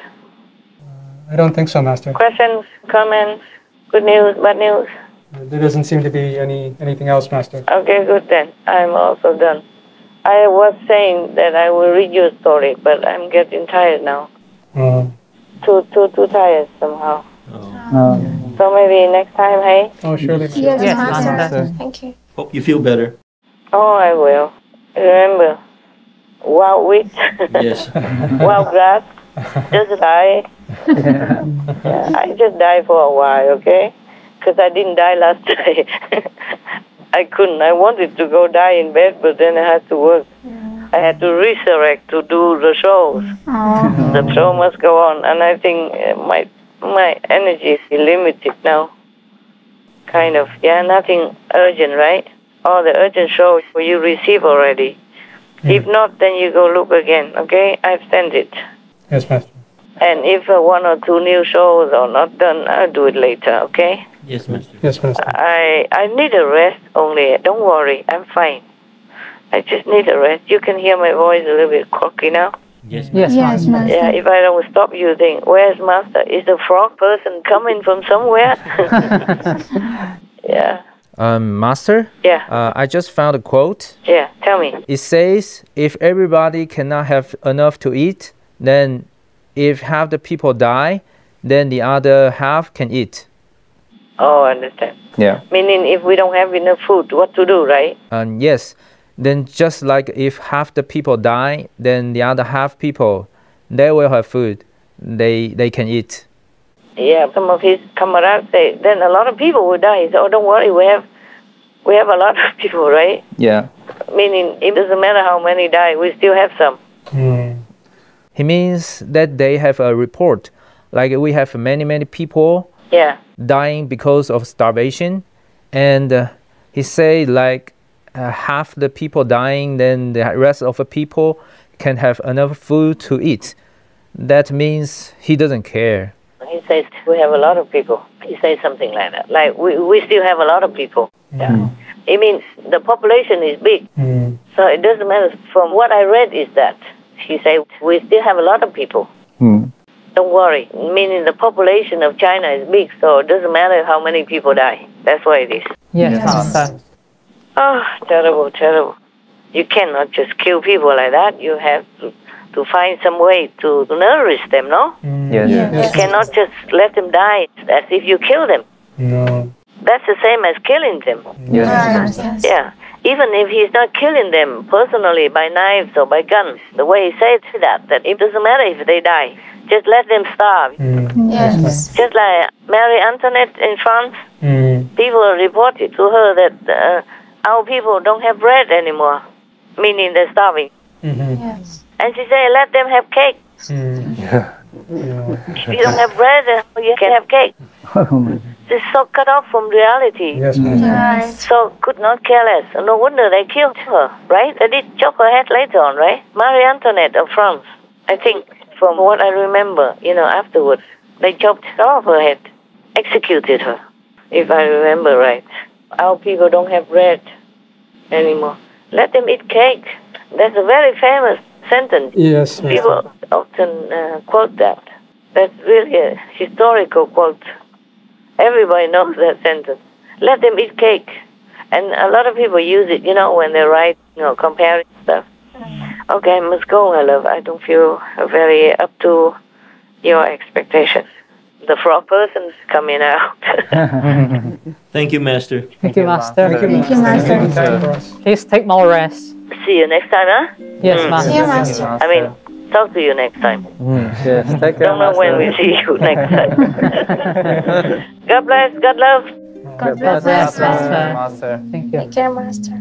I don't think so, Master. Questions, comments, good news, bad news? There doesn't seem to be anything else, Master. Okay, good then. I'm also done. I was saying that I will read you a story, but I'm getting tired now. Too tired somehow. So maybe next time, hey? Oh, surely. Yes, Yes, Master. Master. Thank you. Hope you feel better. Oh, I will. Remember, wild wheat, Yes. wild grass, just die. Yeah, I just die for a while, okay? Because I didn't die last day. I couldn't. I wanted to go die in bed, but then I had to work. I had to resurrect to do the shows. The show must go on, and I think my energy is limited now. Kind of. Yeah, nothing urgent, right? All the urgent shows you receive already. If not, then you go look again, okay? I've sent it. Yes, Master. And if one or two new shows are not done, I'll do it later, okay? Yes, Master. Yes, Master. I need a rest only. Don't worry, I'm fine. I just need a rest. You can hear my voice a little bit croaky now. Yes, Yes, Master. Yeah, if I don't stop you, think, where's Master? Is the frog person coming from somewhere? Yeah. Master? Yeah. I just found a quote. Yeah, tell me. It says, if everybody cannot have enough to eat, then if half the people die, then the other half can eat. Oh, I understand. Yeah. Meaning if we don't have enough food, what to do, right? Yes. Then just like if half the people die, then the other half people, they will have food. They can eat. Yeah, some of his comrades say, then a lot of people will die. So don't worry, we have a lot of people, right? Yeah. Meaning it doesn't matter how many die, we still have some. He means that they have a report. Like we have many people dying because of starvation. And he say like half the people dying, then the rest of the people can have enough food to eat. That means he doesn't care. He says we have a lot of people. He says something like that. Like we still have a lot of people. Yeah. It means the population is big. So it doesn't matter. From what I read is that he said we still have a lot of people. Don't worry. Meaning the population of China is big, so it doesn't matter how many people die. That's what it is. Yes, Master. Oh, terrible, terrible. You cannot just kill people like that. You have to find some way to nourish them, no? Yes. You cannot just let them die as if you kill them. No. That's the same as killing them. Yes. Yeah. Even if he's not killing them personally by knives or by guns, the way he said that it doesn't matter if they die. Just let them starve. Yes. Just like Marie Antoinette in France, people reported to her that our people don't have bread anymore, meaning they're starving. Yes. And she said, let them have cake. If you don't have bread, you can have cake. It's so cut off from reality. Yes, Master. So could not care less. No wonder they killed her, right? They did chop her head later on, right? Marie Antoinette of France, I think, from what I remember, afterwards, they chopped off her head, executed her. if I remember right. Our people don't have bread anymore. Let them eat cake. That's a very famous sentence. Yes. People often quote that. That's really a historical quote. Everybody knows that sentence. Let them eat cake. And a lot of people use it, when they write, comparing stuff. Okay, I must go, my love. I don't feel very up to your expectations. The frog person's coming out. Thank you, Master. Thank you, Master. Thank you, Master. Please take more rest. See you next time, huh? Yes, Master. See you, Master. I mean, talk to you next time. Yes, take care, Don't know when we see you next time. God bless, God love. God bless, Master. Master. Thank you. Take care, Master.